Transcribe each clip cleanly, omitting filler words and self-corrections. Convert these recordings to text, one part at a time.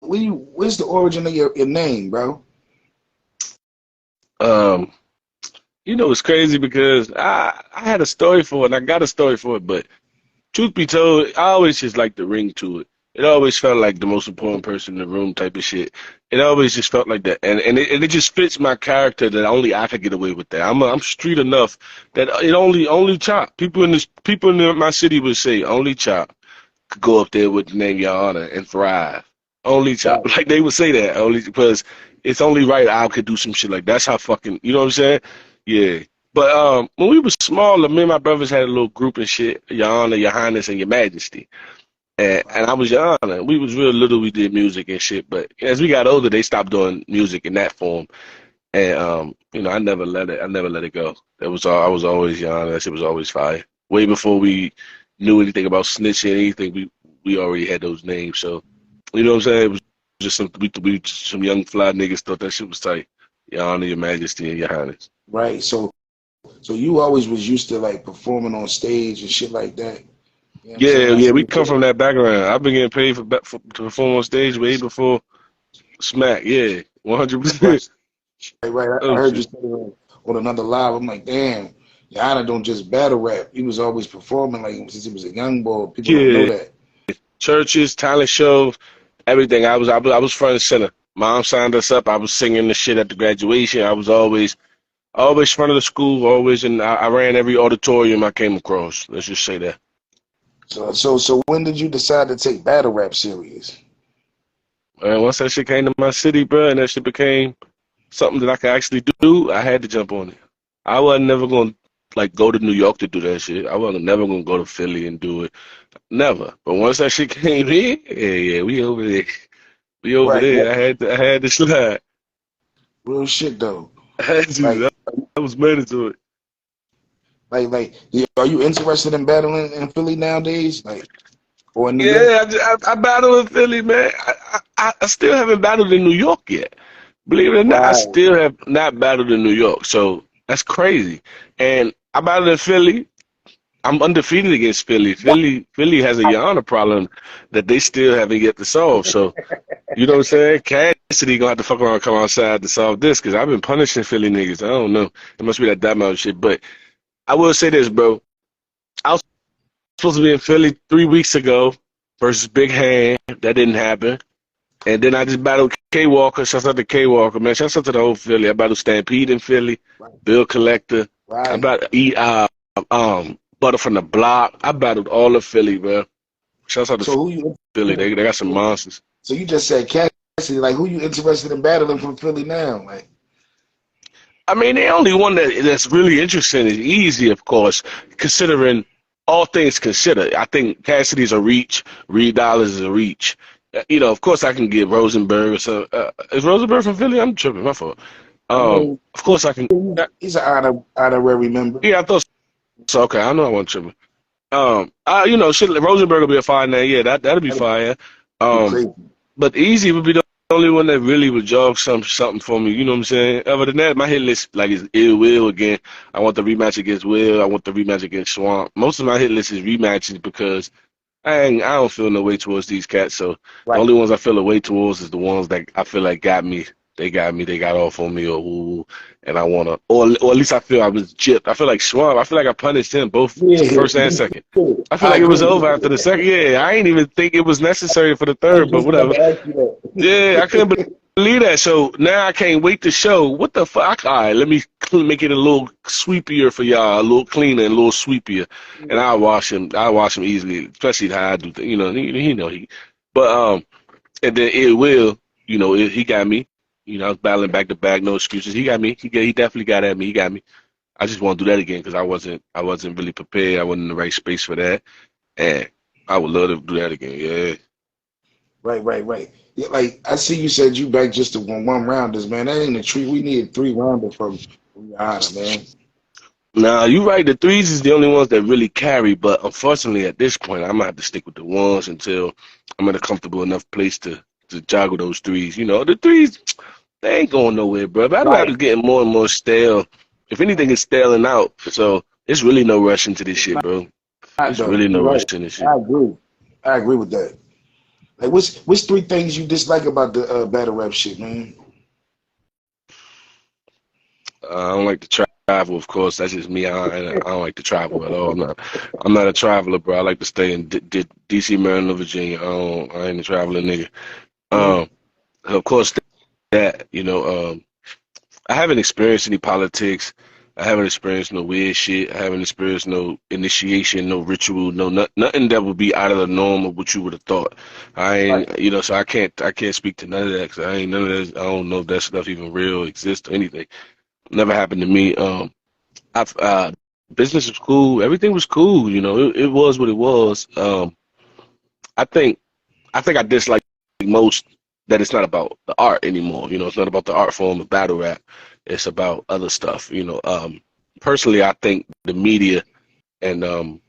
where's the origin of your name, bro? You know, it's crazy because I had a story for it, and I got a story for it, but truth be told, I always just liked the ring to it. It always felt like the most important person in the room type of shit. It always just felt like that, and it just fits my character that only I could get away with that. I'm street enough that it only Chop. People in my city would say only Chop could go up there with the name Your Honor and thrive. Only Chop, Right. like they would say that only because it's only right I could do some shit like that's how fucking you know what I'm saying? Yeah. But when we was smaller, me and my brothers had a little group and shit, Your Honor, Your Highness, and Your Majesty. And I was Your Honor. We was real little. We did music and shit, but as we got older, they stopped doing music in that form. And you know, I never let it. I never let it go. That was all. I was always Your Honor. That shit was always fire. Way before we knew anything about snitching, anything. We already had those names. So you know what I'm saying? It was just some young fly niggas thought that shit was tight. Your Honor, Your Majesty, and Your Highness. Right. So you always was used to like performing on stage and shit like that. You know what I'm saying? Yeah, I yeah, we see. come from that background. I've been getting paid to perform on stage way before Smack. Yeah, Right. 100%. Right. I Oh heard you shit. say it on another live. I'm like, damn, Yana don't just battle rap. He was always performing like since he was a young boy. People don't know Yeah, that. churches, talent shows, everything. I was front and center. Mom signed us up. I was singing the shit at the graduation. I was always front of the school. Always, and I ran every auditorium I came across. Let's just say that. So when did you decide to take battle rap serious? And once that shit came to my city, bro, and that shit became something that I could actually do, I had to jump on it. I wasn't never gonna like go to New York to do that shit. I wasn't never gonna go to Philly and do it. Never. But once that shit came here, yeah, we over there. We over Right. there. I had to slide. Real shit though. I had to. Like I was mad into it. are you interested in battling in Philly nowadays? Like or in New York? Yeah, I battled in Philly, man. I still haven't battled in New York yet. Believe it or not, I Right. still have not battled in New York. So that's crazy. And I battled in Philly. I'm undefeated against Philly. Philly has a Yana problem that they still haven't yet to solve. So you know what I'm saying? Cassidy gonna have to fuck around and come outside to solve this because I've been punishing Philly niggas. I don't know. It must be that Diamond shit. But I will say this, bro. I was supposed to be in Philly 3 weeks ago versus Big Hand. That didn't happen. And then I just battled K Walker. Shouts out to K Walker, man. Shouts out to the whole Philly. I battled Stampede in Philly, Right. Bill Collector. I Right. battled Butter from the Block. I battled all of Philly, bro. Shouts out to So who you Philly. They got some monsters. so you just said Cassidy, like who you interested in battling from Philly now? Like I mean, the only one that's really interesting is Easy, of course, considering all things considered. I think Cassidy's a reach. Reed Dollars is a reach. You know, of course, I can get Rosenberg. So, is Rosenberg from Philly? I'm tripping. My fault. I mean Of course, I can. he's an honorary member. Yeah, I thought so. Okay, I know I wasn't tripping. You know, shit, Rosenberg will be a fine name. Yeah, that'll be That'd fire. be Um, crazy. but Easy would be the only one that really would jog something for me. You know what I'm saying? Other than that, my hit list like is Ill Will again. I want the rematch against Will. I want the rematch against Swamp. Most of my hit list is rematches because I don't feel no way towards these cats. So the Right. only ones I feel a way towards is the ones that I feel like got me. They got me. They got off on me, or woo, and I wanna, or at least I feel I was gypped. I feel like Swamp. I feel like I punished him both Yeah. first and second. I feel I like it was agree. over after the second. Yeah, I ain't even think it was necessary for the I was third, but just about whatever. to ask you Yeah, I couldn't that. believe that. So now I can't wait to show. What the fuck? All right, let me make it a little sweepier for y'all, a little cleaner and a little sweepier, and I'll wash him. I'll wash him easily, especially how I do things. You know, he know he. But and then it will. You know, he got me. You know, I was battling back to back, no excuses. He got me. He definitely got at me. He got me. I just want to do that again because I wasn't really prepared. I wasn't in the right space for that, and I would love to do that again. Yeah. Right. Yeah, like I see you said you back just to one rounders, man. That ain't a treat. We need 3 rounders from Rihanna, man. Nah, you right. The threes is the only ones that really carry, but unfortunately, at this point, I'm gonna have to stick with the ones until I'm in a comfortable enough place to joggle those threes. You know, the threes they ain't going nowhere, bro. Battle rap Right. is getting more and more stale. If anything, it's staling out. So it's really no rush into this It's shit, bro. not It's though. really You're no right. rush in this shit. I agree. I agree with that. Like, what's three things you dislike about the battle rap shit, man? I don't like to travel, of course. That's just me. I don't like to travel at all. I'm not a traveler, bro. I like to stay in DC, Maryland, Virginia. I ain't a traveling nigga. Mm, Um, of course, that I haven't experienced any politics. I haven't experienced no weird shit. I haven't experienced no initiation, no ritual, nothing that would be out of the norm of what you would have thought. I right. ain't, so I can't speak to none of that because I ain't none of that. I don't know if that stuff even real exists or anything. Never happened to me. I've business was cool. Everything was cool. It was what it was. I think I dislike most that it's not about the art anymore. It's not about the art form of battle rap. It's about other stuff. Personally, I think the media and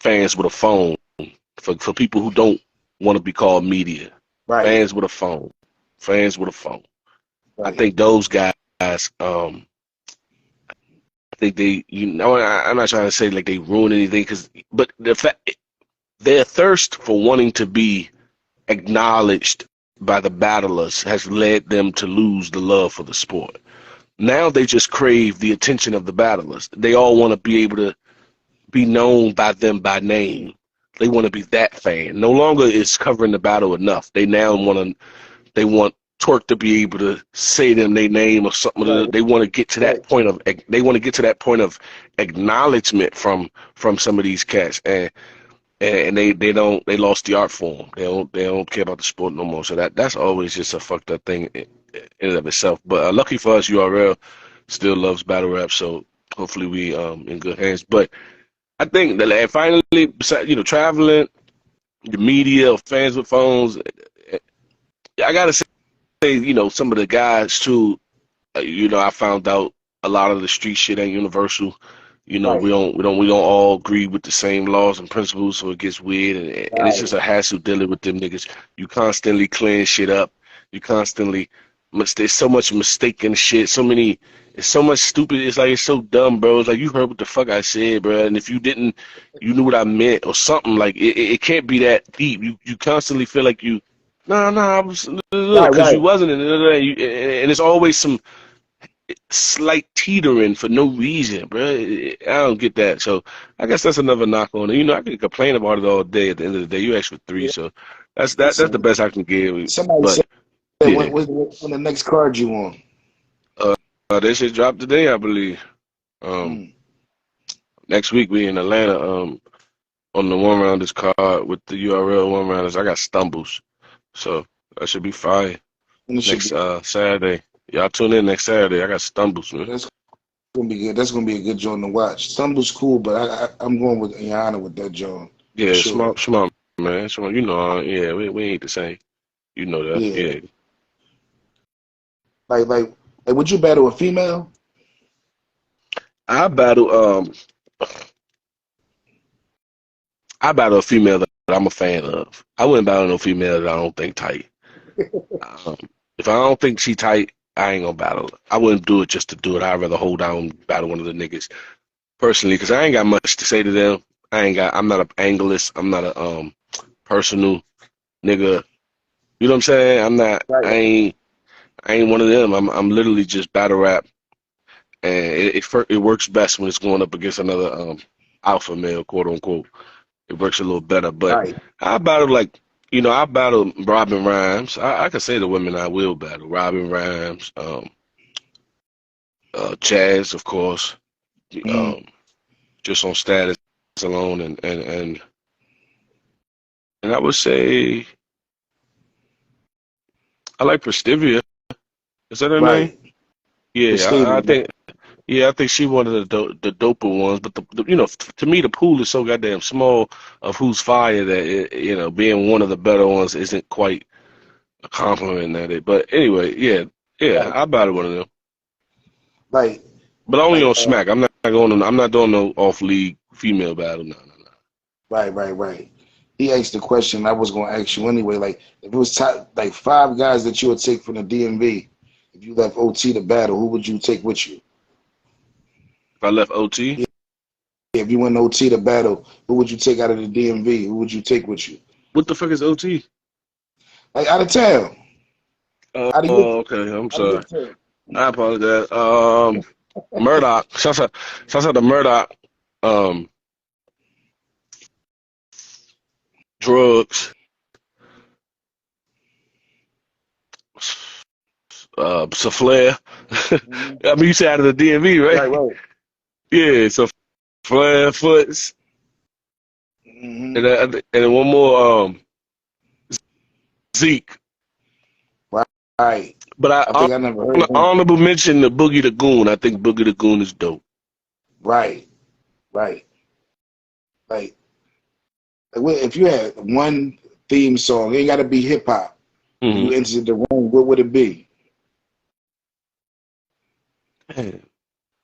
fans with a phone for people who don't want to be called media, Right. fans with a phone, fans with a phone. I Right. think those guys. I think I'm not trying to say like they ruin anything, but the fact their thirst for wanting to be acknowledged by the battlers has led them to lose the love for the sport. Now they just crave the attention of the battlers. They all want to be able to be known by them by name. They want to be that fan. No longer is covering the battle enough. They want Twerk to be able to say them their name or Right. something. They want to get to Right. that point of acknowledgement from some of these cats, and they lost the art form. They don't care about the sport no more. So that's always just a fucked up thing in and of itself. But lucky for us, URL still loves battle rap. So hopefully we in good hands. But I think that finally, besides, traveling, the media, fans with phones, I gotta say, some of the guys too. I found out a lot of the street shit ain't universal. We Right. don't all agree with the same laws and principles, so it gets weird, and it's Right. just a hassle dealing with them niggas. You constantly clearing shit up. You constantly there's so much mistaken shit. It's so much stupid. It's like it's so dumb, bro. It's like you heard what the fuck I said, bro, and if you didn't, you knew what I meant or something. Like it can't be that deep. You constantly feel like you. No, no, I was Right. because you Right. wasn't, and it's always some slight teetering for no reason, bro. I don't get that. So I guess that's another knock on it. I can complain about it all day. At the end of the day, you asked for three, Yeah. so that's the Listen, best I can give. somebody said But yeah, when the next card you on? uh, they should drop today, I believe. Um, Mm. Next week we in Atlanta. On the one rounders card with the URL one rounders, I got stumbles, so that should be fire And it should next be. Saturday. Y'all tune in next Saturday. I got stumbles, man. That's gonna be good. That's gonna be a good joint to watch. Stumble's cool, but I'm going with Ayana with that joint for Yeah, sure. smart, man. Smart, yeah, we ain't the same. You know that. Yeah. Yeah. Like, would you battle a female? I battle I battle a female that I'm a fan of. I wouldn't battle no female that I don't think tight. Um, if I don't think she tight, I ain't gonna battle her. I wouldn't do it just to do it. I'd rather hold down and battle one of the niggas personally because I ain't got much to say to them. I'm not an anglist. I'm not a personal nigga. You know what I'm saying? Right. I ain't one of them. I'm literally just battle rap, and it works best when it's going up against another alpha male, quote unquote. It works a little better. But Right. I battle I battle Robin Rhymes. I can say the women I will battle. Robin Rhymes, Jazz, of course, Mm. um, just on status alone, and I would say I like Prestivia. Is that her name? Right. Yeah, I Vestavia. think. Yeah, I think she one of the doper ones. But to me, the pool is so goddamn small of who's fire that being one of the better ones isn't quite a compliment at it. But anyway, yeah, yeah, Right. I battle one of them, Like, but only like, on Smack. I'm not doing no off league female battle. No, no, no. right, right, right. He asked the question I was going to ask you anyway. Like, if it was top, like five guys that you would take from the DMV, if you left OT to battle, who would you take with you? If I left OT, Yeah, if you went OT to battle, who would you take out of the DMV? Who would you take with you? What the fuck is OT? Like out of town. Out of your, Okay. I'm out of your sorry. town. I apologize. Murdoch. Shouts out to Murdoch. Um, drugs. Souffle. Mm-hmm. I mean, you said out of the DMV, Right, right? right. Yeah. So Flair, Foots, Mm-hmm. and then one more. Zeke. Right. But I think I never heard him. honorable mention the Boogie the Goon. I think Boogie the Goon is dope. Right, right. Like, if you had one theme song, it ain't got to be hip hop. When Mm-hmm. you entered the room, what would it be? Man,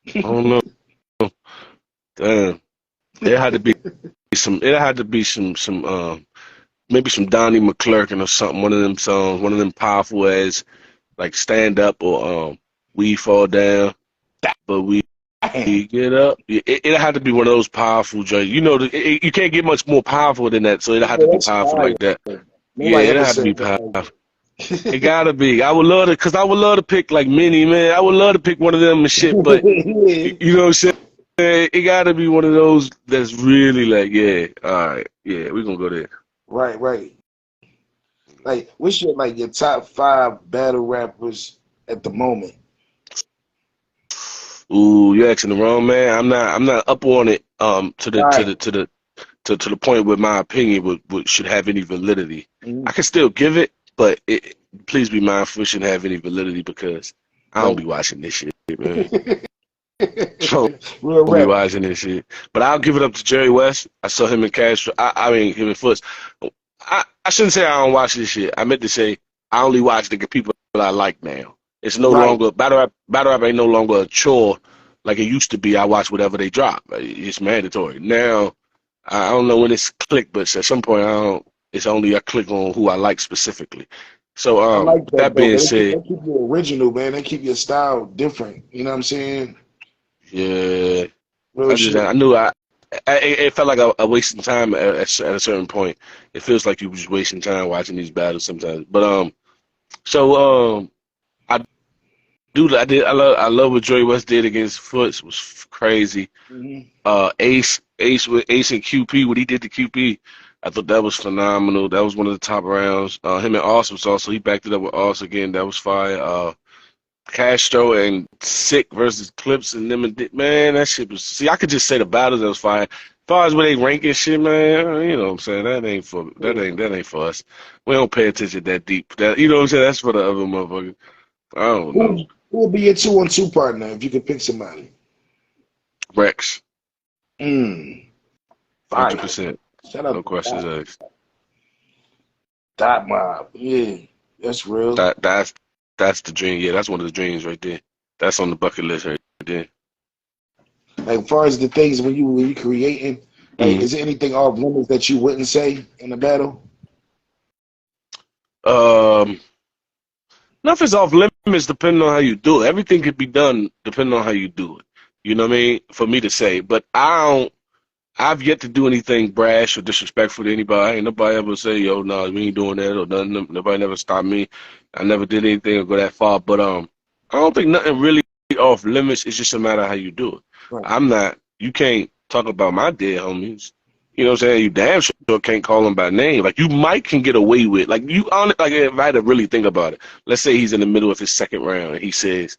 I don't know. Damn. There had to be some. It had to be some. Maybe some Donnie McClurkin or something. One of them songs. One of them powerful as like Stand Up or We Fall Down, but we get up. It had to be one of those powerful joints. You know, you can't get much more powerful than that. So it had to Yeah, be that's powerful fire. like that. Yeah, Nobody it ever had to be said powerful. It that. gotta be. I would love to, cause I would love to pick like Mini, man. I would love to pick one of them and shit, but you know what I'm saying? It gotta be one of those that's really like, yeah, all right, yeah, we're gonna go there. Right, right. Like, what's your top five battle rappers at the moment? Ooh, you're asking the wrong man. I'm not up on it. To the to Right. the to the to the point where my opinion would should have any validity. I Mhm. can still give it, but please be mindful it shouldn't have any validity because I don't Right. be watching this shit, man. So Real don't be rap. watching this shit. But I'll give it up to Jerry West. I saw him in Castro. I mean him in Foots. I shouldn't say I don't watch this shit. I meant to say I only watch the people that I like now. It's no Right. longer battle rap ain't no longer a chore like it used to be. I watch whatever they drop. It's mandatory. Now I don't know when it's clicked, but at some point I don't it's only I click on who I like specifically. So I like with that that though. being They said, keep you original, man. They keep your style different. You know what I'm saying? yeah, Real shit. I knew it felt like a wasting time at a certain point. It feels like you were just wasting time watching these battles sometimes. But so I I love what Joey West did against Foots was crazy. Hmm. Ace with Ace and QP, what he did to QP, I thought that was phenomenal. That was one of the top rounds. Him and Austin was also he backed it up with Austin again. That was fire. Castro and Sick versus Clips and them and man, that shit was. See, I could just say the battles that was fire. As far as where they ranking shit, man, you know what I'm saying? That ain't for us. We don't pay attention that deep. That you know what I'm saying? That's for the other motherfuckers. I don't know. Who would be your 2-on-2 partner if you could pick somebody? Rex, Mm, fire. 100%. Shout out No to questions asked. Dot Mob. Yeah, that's real. That's the dream. Yeah, that's one of the dreams right there. That's on the bucket list right there. Like, as far as the things when you creating, like, Mm. is there anything off limits that you wouldn't say in a battle? Um, Nothing's off limits depending on how you do it. Everything could be done depending on how you do it. You know what I mean? For me to say, but I've yet to do anything brash or disrespectful to anybody. Ain't nobody ever say, "Yo, no, we ain't doing that," or nothing. Nobody never stopped me. I never did anything or go that far. But I don't think nothing really off limits. It's just a matter of how you do it. Right. I'm not. You can't talk about my dead homies. You know what I'm saying? You damn sure can't call them by name. Like you might can get away with. Like you on like if I had to really think about it. Let's say he's in the middle of his second round and he says,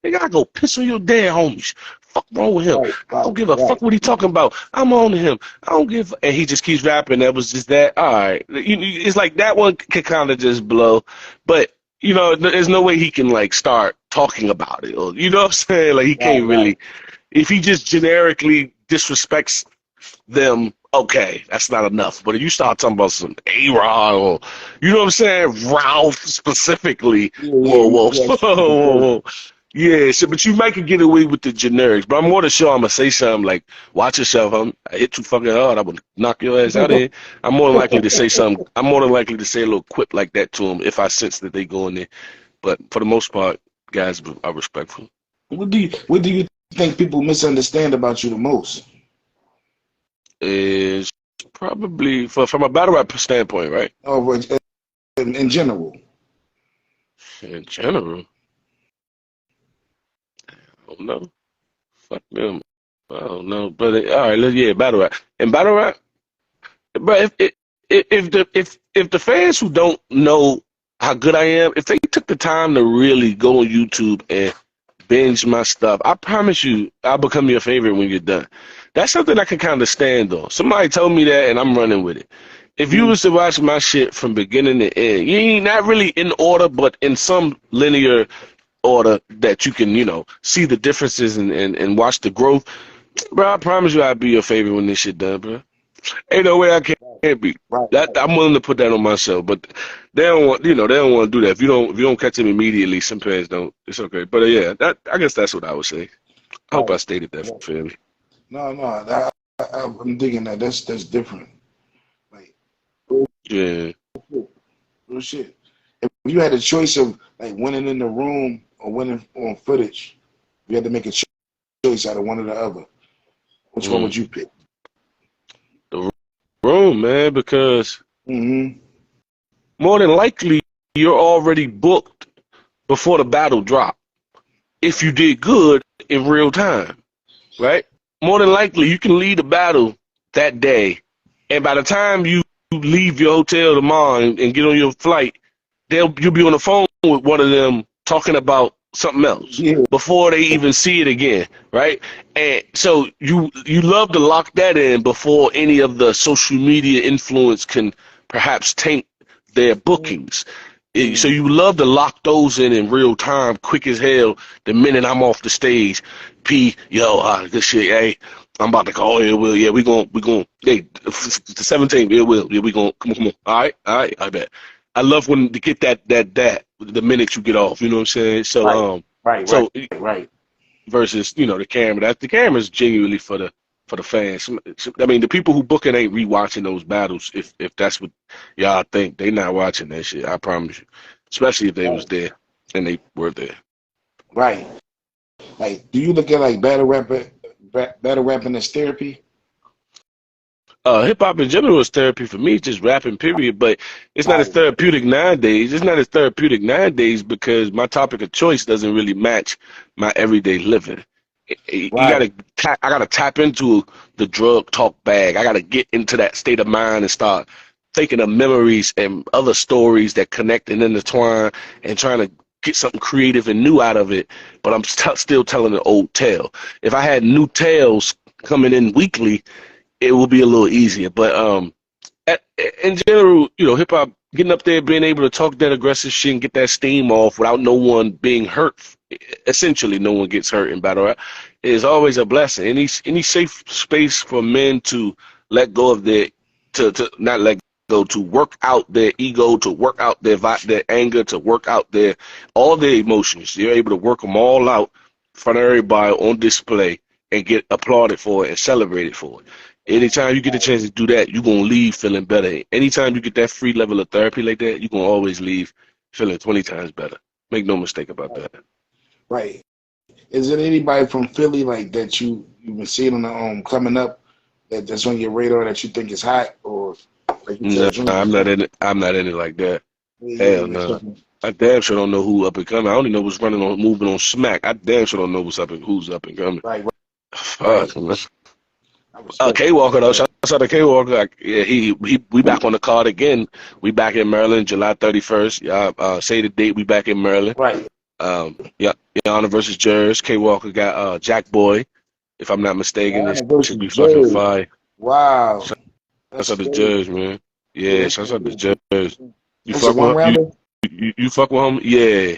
"Nigga, I go piss on your dead homies. Fuck wrong with him. Right, I don't right, give a fuck right. what he talking about. I'm on to him. I don't give." And he just keeps rapping. That was just that. All right, it's like that one could kind of just blow, but you know, there's no way he can like start talking about it, or you know what I'm saying? Like he Right, can't right. really. If he just generically disrespects them, okay, that's not enough. But if you start talking about some A-Rod or, you know what I'm saying, Ralph specifically, Yeah, whoa, yeah, whoa, yeah. whoa, whoa, whoa. Yeah, so, but you might could get away with the generics. But I'm more than sure I'm gonna say something like, "Watch yourself, I hit you fucking hard. I would knock your ass out of here." I'm more than likely to say something. I'm more than likely to say a little quip like that to them if I sense that they go in there. But for the most part, guys are respectful. What do you think people misunderstand about you the most? Is Probably from a battle rap standpoint, right? Or in general? In general, I don't know. Fuck them. I don't know. But all right, yeah, battle rap. And battle rap, but if the fans who don't know how good I am, if they took the time to really go on YouTube and binge my stuff, I promise you, I'll become your favorite when you're done. That's something I can kind of stand on. Somebody told me that, and I'm running with it. If you was to watch my shit from beginning to end, you ain't not really in order, but in some linear order that you can, see the differences and watch the growth, bro. I promise you, I'll be your favorite when this shit done, bro. Ain't no way I can't be. Right. That I'm willing to put that on myself, but they don't want, they don't want to do that. If you don't catch them immediately, some fans don't. It's okay, but yeah, I guess that's what I would say. I hope I Right. stated that fairly. No, I'm digging that. That's different. Like, Yeah. real shit. If you had a choice of like winning in the room or winning on footage, you had to make a choice out of one or the other. Which one would you pick? The room, man, because Mm-hmm. more than likely you're already booked before the battle drop. If you did good in real time, right? More than likely you can lead the battle that day, and by the time you leave your hotel tomorrow and get on your flight, you'll be on the phone with one of them talking about something else Yeah. before they even see it again, right? And so you love to lock that in before any of the social media influence can perhaps taint their bookings. So you love to lock those in real time, quick as hell. The minute I'm off the stage, good shit, hey, I'm about to call it. Will, yeah, we going, hey, the 17th, it will, yeah, we going, come on, all right, I bet. I love when to get that the minute you get off, you know what I'm saying? So Right. versus the camera, the camera's genuinely for the fans. I mean, the people who book it ain't rewatching those battles. If that's what y'all think, they not watching that shit. I promise you. Especially if they was there and they were there. Right. Like, do you look at like battle rapping as therapy? Hip hop in general is therapy for me, just rapping, period. But it's not as Right. therapeutic nowadays. It's not as therapeutic nowadays because my topic of choice doesn't really match my everyday living. Right. I gotta tap into the drug talk bag. I gotta get into that state of mind and start thinking of memories and other stories that connect and intertwine and trying to get something creative and new out of it. But I'm still telling an old tale. If I had new tales coming in weekly, it will be a little easier. But in general, hip hop, getting up there, being able to talk that aggressive shit and get that steam off without no one being hurt. Essentially, no one gets hurt in battle rap. Is always a blessing. Any safe space for men to let go of to not let go, to work out their ego, to work out their anger, to work out all their emotions. You're able to work them all out in front of everybody on display and get applauded for it and celebrated for it. Anytime you get a chance to do that, you're going to leave feeling better. Anytime you get that free level of therapy like that, you're going to always leave feeling 20 times better. Make no mistake about that. Right. Is there anybody from Philly like that you've been seeing on the coming up that's on your radar that you think is hot, or like you No, said, Junior? I'm not in it. I'm not in it like that. Yeah, Hell no. I damn sure don't know who up and coming. I only know what's moving on Smack. I damn sure don't know who's up and coming. right. Fuck, man. I respect K Walker though. that. Shout out to K Walker. Like, yeah, we back on the card again. We back in Maryland, July 31st. Say the date. We back in Maryland. Right. Yeah, Yana versus Jers. K Walker got Jack Boy, if I'm not mistaken. This Yana should versus be fucking Jerry. fire. Wow. Shouts That's out to crazy. Jers, man. Yeah, Yeah, shouts out to Jers. You that's a fuck one with rounder. you fuck with him? Yeah.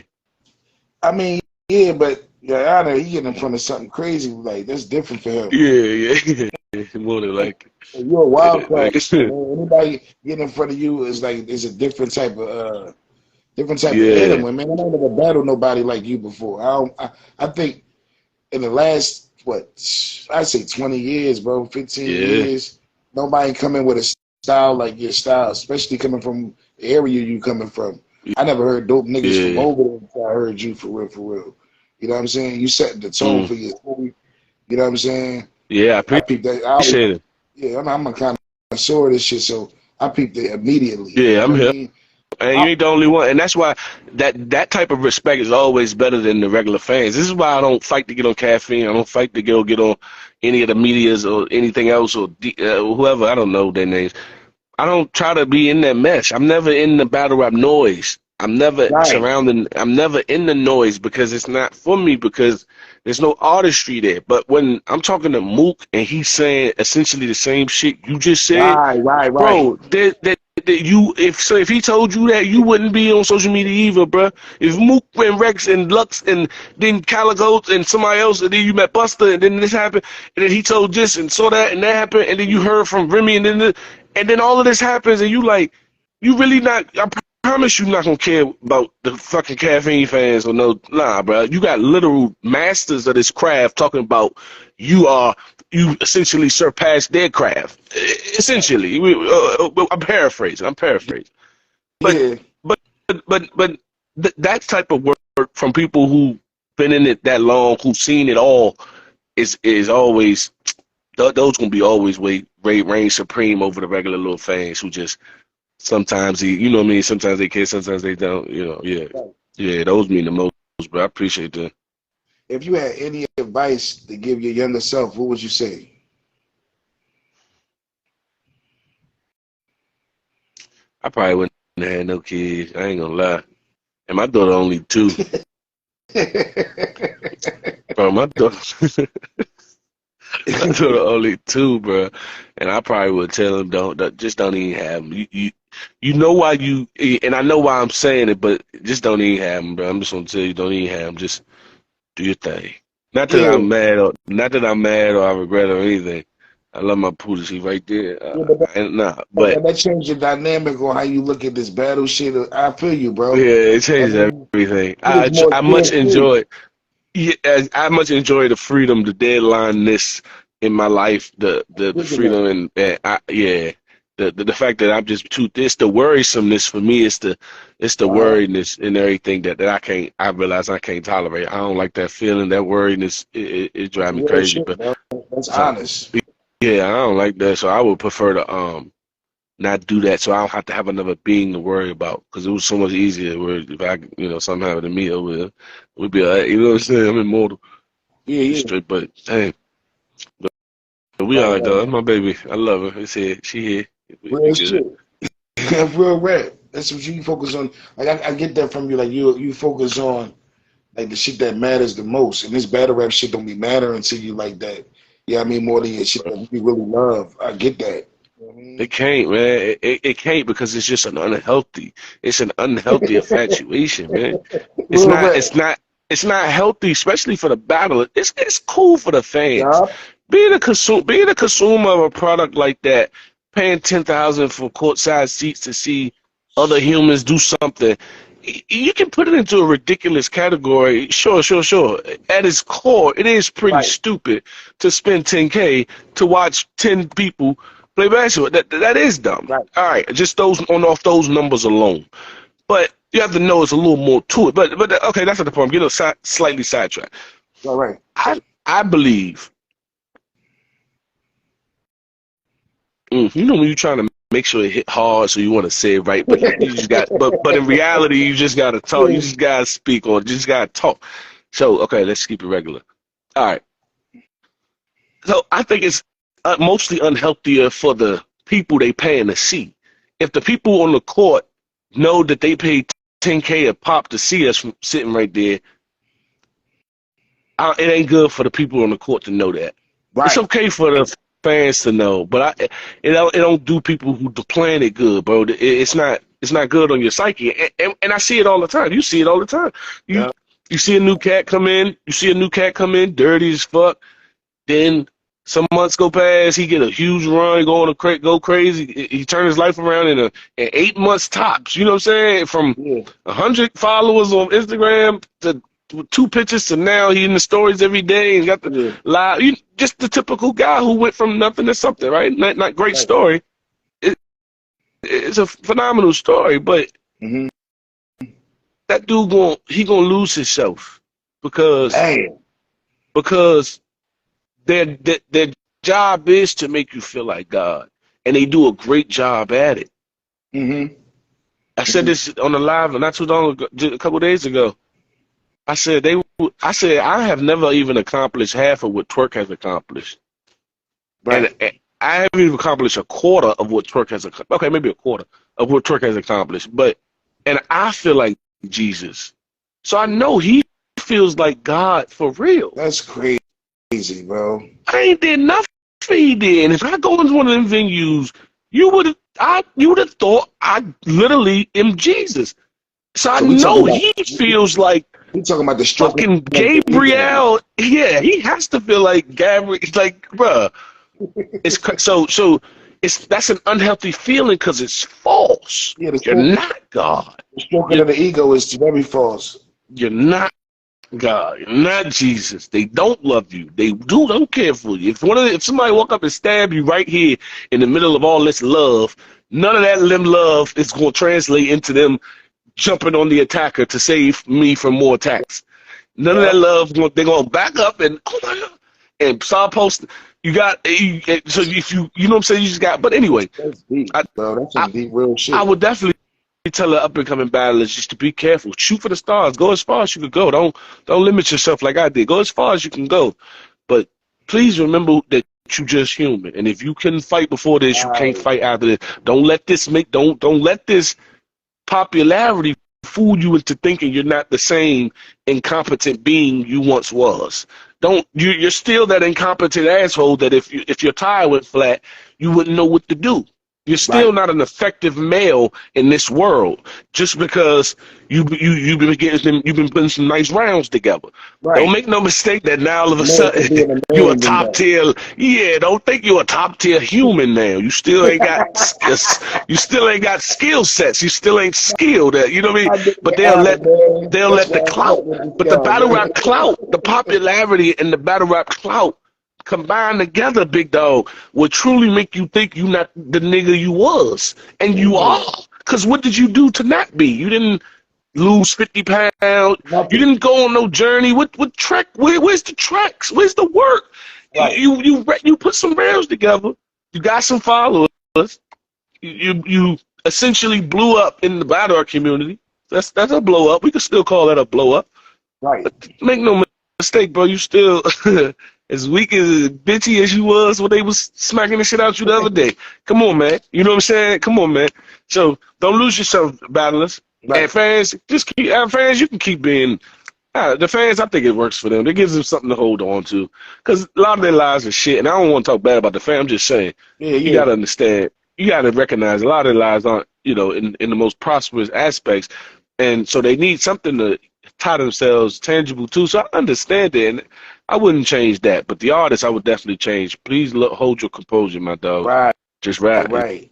I mean, yeah, but Yana, he getting in front of something crazy. Like, that's different for him. Yeah. More than like, You're a wild card. like Anybody getting in front of you is a different type of yeah, animal, man. I don't never battled nobody like you before. I think in the last I say 20 years, bro, 15 yeah, years, nobody coming with a style like your style, especially coming from the area you coming from. I never heard dope niggas from yeah. over there until I heard you for real, for real. You know what I'm saying? You setting the tone Mm. for your city. You know what I'm saying? Yeah, I I peeped that. appreciate it. Yeah, I'm a kind saw this shit, so I peeped it immediately. Yeah, You know I'm what I here. mean? And you I, ain't the only one. And that's why that type of respect is always better than the regular fans. This is why I don't fight to get on caffeine. I don't fight to get on any of the medias or anything else or whoever. I don't know their names. I don't try to be in that mess. I'm never in the battle rap noise. right. I'm never in the noise because it's not for me because there's no artistry there. But when I'm talking to Mook and he's saying essentially the same shit you just said, Right. bro, if he told you that, you wouldn't be on social media either, bro. If Mook and Rex and Lux and then Calico and somebody else, and then you met Buster and then this happened, and then he told this and saw that and that happened, and then you heard from Remy and then all of this happens, and you like, you really not. I promise you not gonna care about the fucking caffeine fans or no, nah, bro. You got literal masters of this craft talking about you essentially surpassed their craft. Essentially, I'm paraphrasing. But Yeah. but that type of work from people who been in it that long, who've seen it all, is always those gonna be always reign supreme over the regular little fans who just sometimes you know what I mean. Sometimes they care, sometimes they don't. You know, yeah, Right. yeah. Those mean the most, but I appreciate that. If you had any advice to give your younger self, what would you say? I probably wouldn't have had no kids. I ain't gonna lie. And my daughter only 2. Bro, my daughter, my daughter only 2, bro. And I probably would tell him just don't even have them. You know why and I know why I'm saying it, but just don't even have them, bro. I'm just gonna tell you, don't even have them. Just do your thing. Yeah. Not that I'm mad or I regret or anything. I love my poodle. She right there. Yeah, but And nah, but that changed the dynamic on how you look at this battle shit. I feel you, bro. yeah, it I changes mean, everything. it was more I much carefree. enjoy. Yeah, I much enjoy the freedom, the deadline-ness in my life, the Looking at freedom yeah, the fact that I'm just too. It's the worrisomeness for me. It's the worriedness and everything that I realize I can't tolerate. I don't like that feeling, that worriedness. It drives me real crazy. shit, But bro. That's so honest. yeah, I don't like that. So I would prefer to not do that, so I don't have to have another being to worry about. Because it was so much easier. Where if I something happened to me over there, we'd be alright. You know what I'm saying? I'm immortal. Yeah, Be yeah. straight, but hey, but we Right, alright though. right. That's my baby. I love her. It's here. She here. We Real good. shit. Real rap. That's what you focus on. Like I get that from you. Like you focus on like the shit that matters the most. And this battle rap shit don't be mattering to you like that. Yeah, I mean more than your shit that you really love. I get that. You know what I It mean? can't, man. It can't because it's just It's an unhealthy infatuation, man. It's Real not. rap. It's not healthy, especially for the battle. It's cool for the fans. Yeah. Being a consumer of a product like that, paying 10,000 for courtside seats to see other humans do something. You can put it into a ridiculous category. Sure. At its core, it is pretty Right. stupid to spend 10K to watch 10 people play basketball. That is dumb. Right. All right, just off those numbers alone. But you have to know it's a little more to it. But okay, that's not the point. I'm getting slightly sidetracked. Right. I believe, you know, when you're trying to make sure it hit hard, so you want to say it right, but you just got, but in reality, you just got to talk. You Yeah. just got to speak or just got to talk. So okay, let's keep it regular. All right. So I think it's mostly unhealthier for the people they paying to see. If the people on the court know that they paid 10K a pop to see us from sitting right there, it ain't good for the people on the court to know that. It's Right. okay for the fans to know, but it don't do people who plan it good, bro. It's not good on your psyche, and I see it all the time. You see it all the time. You Yeah. you see a new cat come in. You see a new cat come in, dirty as fuck. Then some months go past, he get a huge run, go crazy. He turn his life around in 8 months tops. You know what I'm saying? From Yeah. 100 followers on Instagram to 2 pictures to now he in the stories every day and got the Yeah. live. Just the typical guy who went from nothing to something, right? Not great Right. story. It's a phenomenal story, but Mm-hmm. that dude gonna lose himself because Damn. because their job is to make you feel like God. and they do a great job at it. Mm-hmm. I said this on the live not too long ago, just a couple of days ago. I said I have never even accomplished half of what twerk has accomplished, Right. and I haven't even accomplished a quarter of what twerk has accomplished. Okay, maybe a quarter of what twerk has accomplished, and I feel like Jesus, so I know he feels like God for real. That's crazy, bro. I ain't did nothing he did, and if I go into one of them venues, you would have thought I literally am Jesus. So I So we talking know about he feels like we talking about the stroke fucking of the ego. Gabriel. Yeah, he has to feel like Gabriel. It's like, bruh, that's an unhealthy feeling because it's false. Yeah, You're not God. the stroking You're, of the ego is very false. you're not God. You're not Jesus. They don't love you. They don't care for you. If somebody walk up and stab you right here in the middle of all this love, none of that love is going to translate into them jumping on the attacker to save me from more attacks. None of that love. They're gonna back up and oh my god, and start posting. You got so if you know what I'm saying. You just got. But anyway, That's deep, I bro. That's I, some deep real I shit. would definitely tell the up and coming battlers just to be careful. Shoot for the stars. Go as far as you can go. Don't limit yourself like I did. Go as far as you can go. But please remember that you're just human. And if you couldn't fight before this, you can't Right, fight after this. Don't let this popularity fool you into thinking you're not the same incompetent being you once was. You're still that incompetent asshole that if your tire went flat, you wouldn't know what to do. You're still right, not an effective male in this world just because you've been putting some nice rounds together. Don't right. make no mistake that now all of a More for sudden being a you're a man than top that. tier. Yeah, don't think you're a top tier human now. You still ain't got skill sets. You still ain't skilled at. You know what I mean? I did But the album, man. they'll That's let the why I fuck clout. with this But the guy, battle man. rap clout, the popularity and the battle rap clout combined together, big dog, will truly make you think you not the nigga you was, and you Mm, are. Cause what did you do to not be? You didn't lose 50 pounds. You nothing. didn't go on no journey. What trek? Where's the tracks? Where's the work? Right. You put some rails together. You got some followers. You essentially blew up in the battle rap community. That's a blow up. We could still call that a blow up. Right. Make no mistake, bro. You still as weak as bitchy as you was when they was smacking the shit out you the other day. Come on, man. You know what I'm saying? Come on, man. So don't lose yourself, battlers. And Right. fans, fans. You can keep being the fans. I think it works for them. It gives them something to hold on to because a lot of their lives are shit. And I don't want to talk bad about the fans. I'm just saying Yeah, you yeah. got to understand. You got to recognize a lot of their lives aren't in the most prosperous aspects, and so they need something to tie themselves tangible to. So I understand it, and I wouldn't change that. But the artist, I would definitely change. Please hold your composure, my dog. Right. Just rap. Right.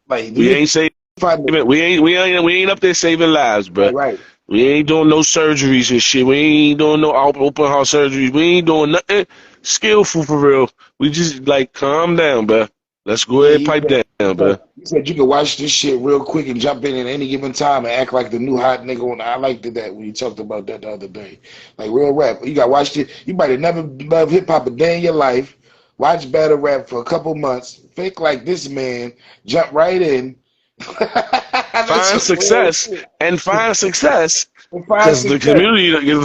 Like, do We you ain't saving. find it? We ain't up there saving lives, bro. Right, right. We ain't doing no surgeries and shit. We ain't doing no open heart surgeries. We ain't doing nothing skillful for real. We just like calm down, bro. Let's go Yeah, ahead and pipe down, bro. you said you could watch this shit real quick and jump in at any given time and act like the new hot nigga. I liked that when you talked about that the other day. Like real rap. You got watched it. You might have never loved hip hop a day in your life. Watch battle rap for a couple months. Fake like this man. Jump right in. That's Find some real success shit. and find success And find because success.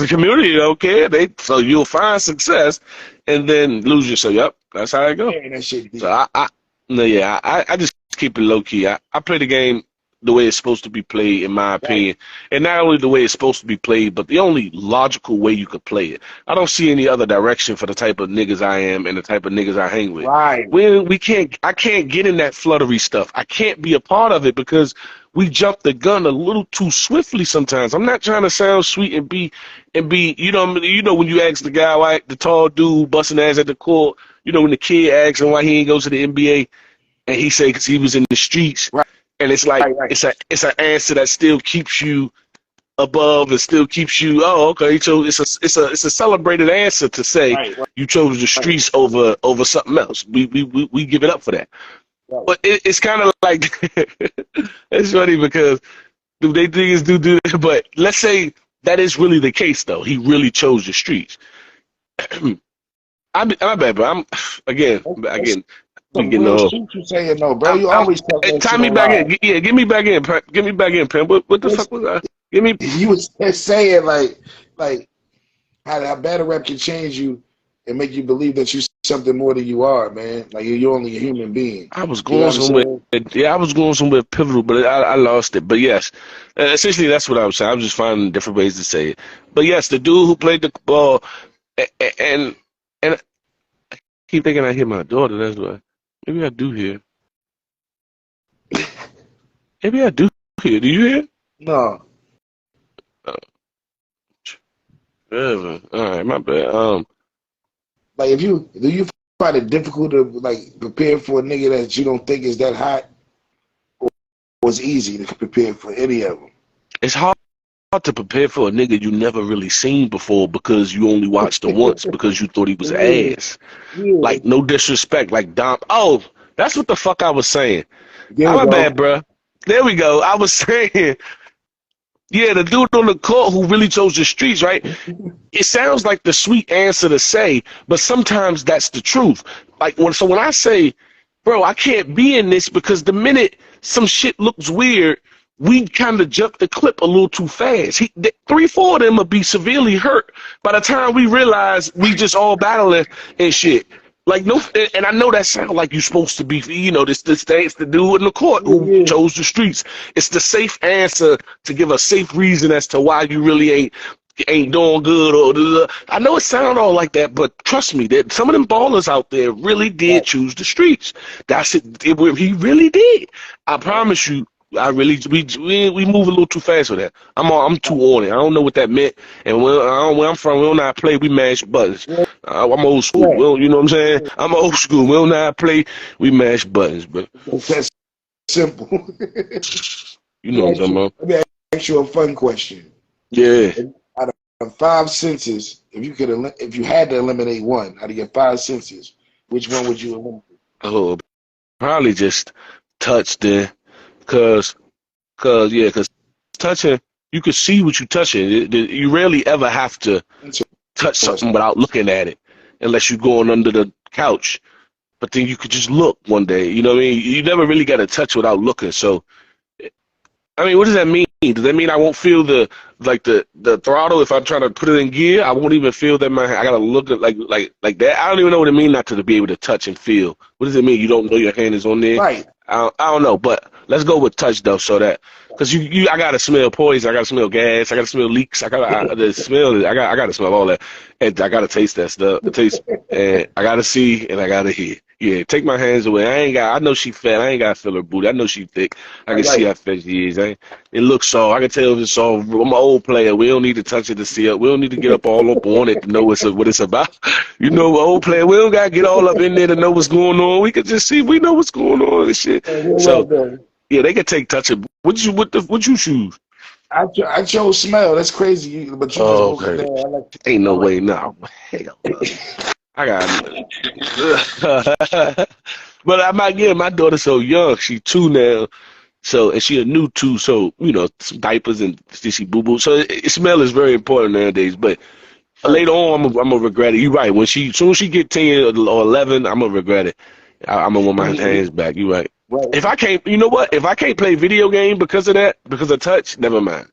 the community don't care. So you'll find success and then lose yourself. Yep, that's how it go. Man, that shit So deep. no, yeah, I just keep it low key. I play the game the way it's supposed to be played, in my Right. opinion, and not only the way it's supposed to be played, but the only logical way you could play it. I don't see any other direction for the type of niggas I am and the type of niggas I hang with. Right. I can't get in that fluttery stuff. I can't be a part of it because we jump the gun a little too swiftly sometimes. I'm not trying to sound sweet and be, when you ask the guy why the tall dude busting ass at the court, when the kid asks him why he ain't go to the NBA, and he say because he was in the streets, Right. and it's like Right. Right. it's an answer that still keeps you above and still keeps you. Oh, okay. So it's a celebrated answer to say Right. Right. you chose the streets over something else. We give it up for that. Right. But it's kind of like it's funny because do they things do that? But let's say that is really the case though. He really chose the streets. My bad, bro. That's Again, be some getting real off. shit you saying though, bro. You I'm always talk hey, that shit tie me on back live. in. Yeah, get me back in. Get me back in, Pimp. What the fuck was that? Give me. You was saying like how battle rap can change you and make you believe that you're something more than you are, man. Like you're only a human being. I was You know going what I'm somewhere. saying? Yeah, I was going somewhere pivotal, but I lost it. But yes, essentially that's what I was saying. I was just finding different ways to say it. But yes, the dude who played the ball, and and I keep thinking I hear my daughter. That's why. Maybe I do hear. Maybe I do hear. Do you hear? No. Uh, Whatever. All right, my bad. Like if you do you find it difficult to like prepare for a nigga that you don't think is that hot, or it's easy to prepare for any of them? It's hard to prepare for a nigga you never really seen before because you only watched him once because you thought he was Yeah, ass. yeah. Like no disrespect, like Dom. Oh, that's what the fuck I was saying. There I'm we my bad, go. bruh. There we go. I was saying, yeah, the dude on the court who really chose the streets, right? It sounds like the sweet answer to say, but sometimes that's the truth. Like when I say, bro, I can't be in this because the minute some shit looks weird, we kind of jump the clip a little too fast. 3, 4 of them will be severely hurt by the time we realize we just all battling and shit. Like no, and I know that sounds like you're supposed to be, this thing's the dude in the court Yeah, who yeah. chose the streets. It's the safe answer to give a safe reason as to why you really ain't doing good or I know it sounds all like that, but trust me, that some of them ballers out there really did Right, choose the streets. That's it. He really did. I right, promise you. I really we move a little too fast with that. I'm too right. on it. I don't know what that meant. And where I'm from, we don't know how to play. We mash buttons. Yeah, I'm old school. right. You know what I'm saying? I'm old school. We don't know how to play. We mash buttons, bro. It's that simple. You know what I'm talking about? Let me ask you a fun question. Yeah. Out of five senses, if you had to eliminate one out of your five senses, which one would you eliminate? Oh, probably just touch then, cause cause touching, you can see what you're touching. You rarely ever have to touch something Interesting. without looking at it, unless you're going under the couch. But then you could just look one day. You know what I mean? You never really got to touch without looking. So, I mean, what does that mean? Does that mean I won't feel the throttle if I'm trying to put it in gear? I won't even feel that I gotta look at like that. I don't even know what it means not to be able to touch and feel. What does it mean? You don't know your hand is on there? Right. I don't know, but let's go with touch though, so that because I gotta smell poison, I gotta smell gas, I gotta smell leaks, the smell, I gotta smell all that, and I gotta taste that stuff, the taste, and I gotta see and I gotta hear. Yeah, take my hands away. I know she fat. I ain't gotta feel her booty. I know she thick. I can see Right. how fat she is. It looks soft. I can tell if it's soft. I'm an old player. We don't need to touch it to see it. We don't need to get up all up on it to know what it's about. You know, old player. We don't gotta get all up in there to know what's going on. We can just see. We know what's going on and shit. Real well So done. yeah, they can take touch it. What you choose? I chose smell. That's crazy. But you just Oh, broke it okay. down. Ain't I no like way. No. Hell no. I got. But I'm not getting my daughter so young. She 2 now. So, and she a new 2. So, some diapers and she boo boo. So, smell is very important nowadays. But right. later on, I'm gonna regret it. You're right. Soon as she get 10 or 11, I'm gonna regret it. I'm gonna want my hands back. You right. Right. If I can't, you know what? If I can't play video game because of that, because of touch, never mind.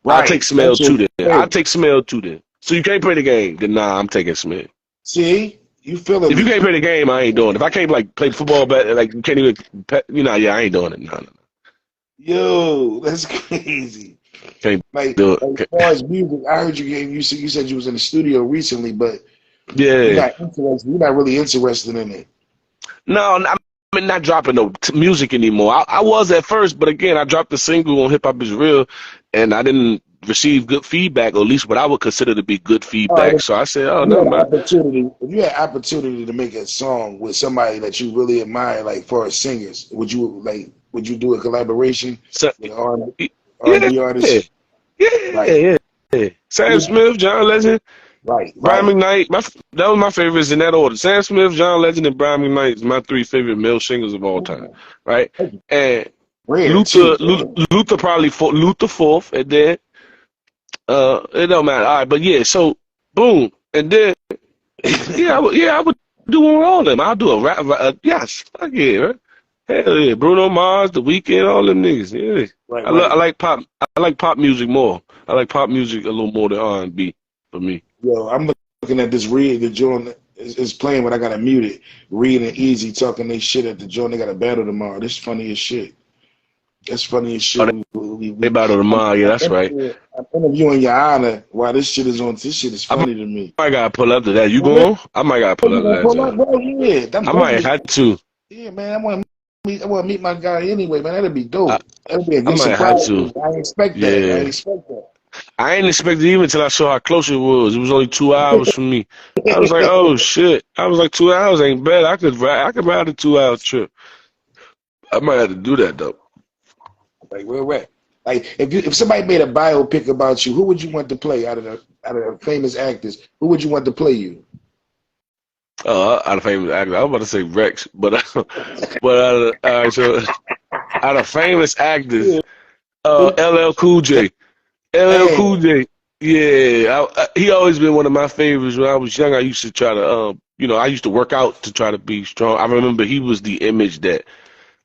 I'll take Right. smell That's too your then. I'll thing. take smell too then. So you can't play the game, then nah, I'm taking smell. See, you feeling If you me? can't play the game, I ain't doing it. If I can't like play football, but like you can't even, yeah, I ain't doing it. No. Yo, that's crazy. Can't Like do as it. far as music, I heard you said you was in the studio recently, but you're Yeah. not interested. You're not really interested in it. No, I'm not dropping no music anymore. I was at first, but again, I dropped a single on Hip Hop Is Real, and I didn't receive good feedback, or at least what I would consider to be good All right, feedback. So I said, oh if you no, had man. opportunity, if you had opportunity to make a song with somebody that you really admire, like for singers, would you do a collaboration So, with yeah, R&B yeah, artists? Like, yeah. Sam Smith, John Legend. Brian right. McKnight, that was my favorites in that order. Sam Smith, John Legend, and Brian McKnight is my 3 favorite male singers of all time, right? That's And rare Luther, too. Luther probably Luther fourth, and then it don't matter. All right, but yeah, so boom, and then yeah, I would do all them. I'll do a rap. Yes, fuck yeah, right? Hell yeah, Bruno Mars, The Weeknd, all them niggas. Yeah, Right, I right. like pop. I like pop music more. I like pop music a little more than R&B for me. Yo, I'm looking at this read. The joint is playing, but I gotta mute it. Reed and Easy talking they shit at the joint. They got a battle tomorrow. This funny as shit. That's funny as Oh, shit. they battle tomorrow. Yeah, that's right. I'm interviewing Your Honor while this shit is on. This shit is funny to me. I gotta pull up to that. You Well, going? I might gotta pull you up to gonna that, pull up, John. bro? Yeah, I'm I both of might us. have to. Yeah, man. I want to meet my guy anyway, man. That'd be dope. That'd be a I good might have surprise. to. I ain't expect that. I ain't Yeah. expect that. I ain't expected even until I saw how close it was. It was only 2 hours from me. I was like, oh shit. I was like, 2 hours ain't bad. I could ride a 2 hour trip. I might have to do that though. Like where at? Like if somebody made a biopic about you, who would you want to play out of the famous actors? Who would you want to play you? Out of famous actors, I was about to say Rex, but but all right, so out of famous actors, LL Cool J. LL Cool Man, J. Yeah, he always been one of my favorites. When I was young, I used to try to, I used to work out to try to be strong. I remember he was the image that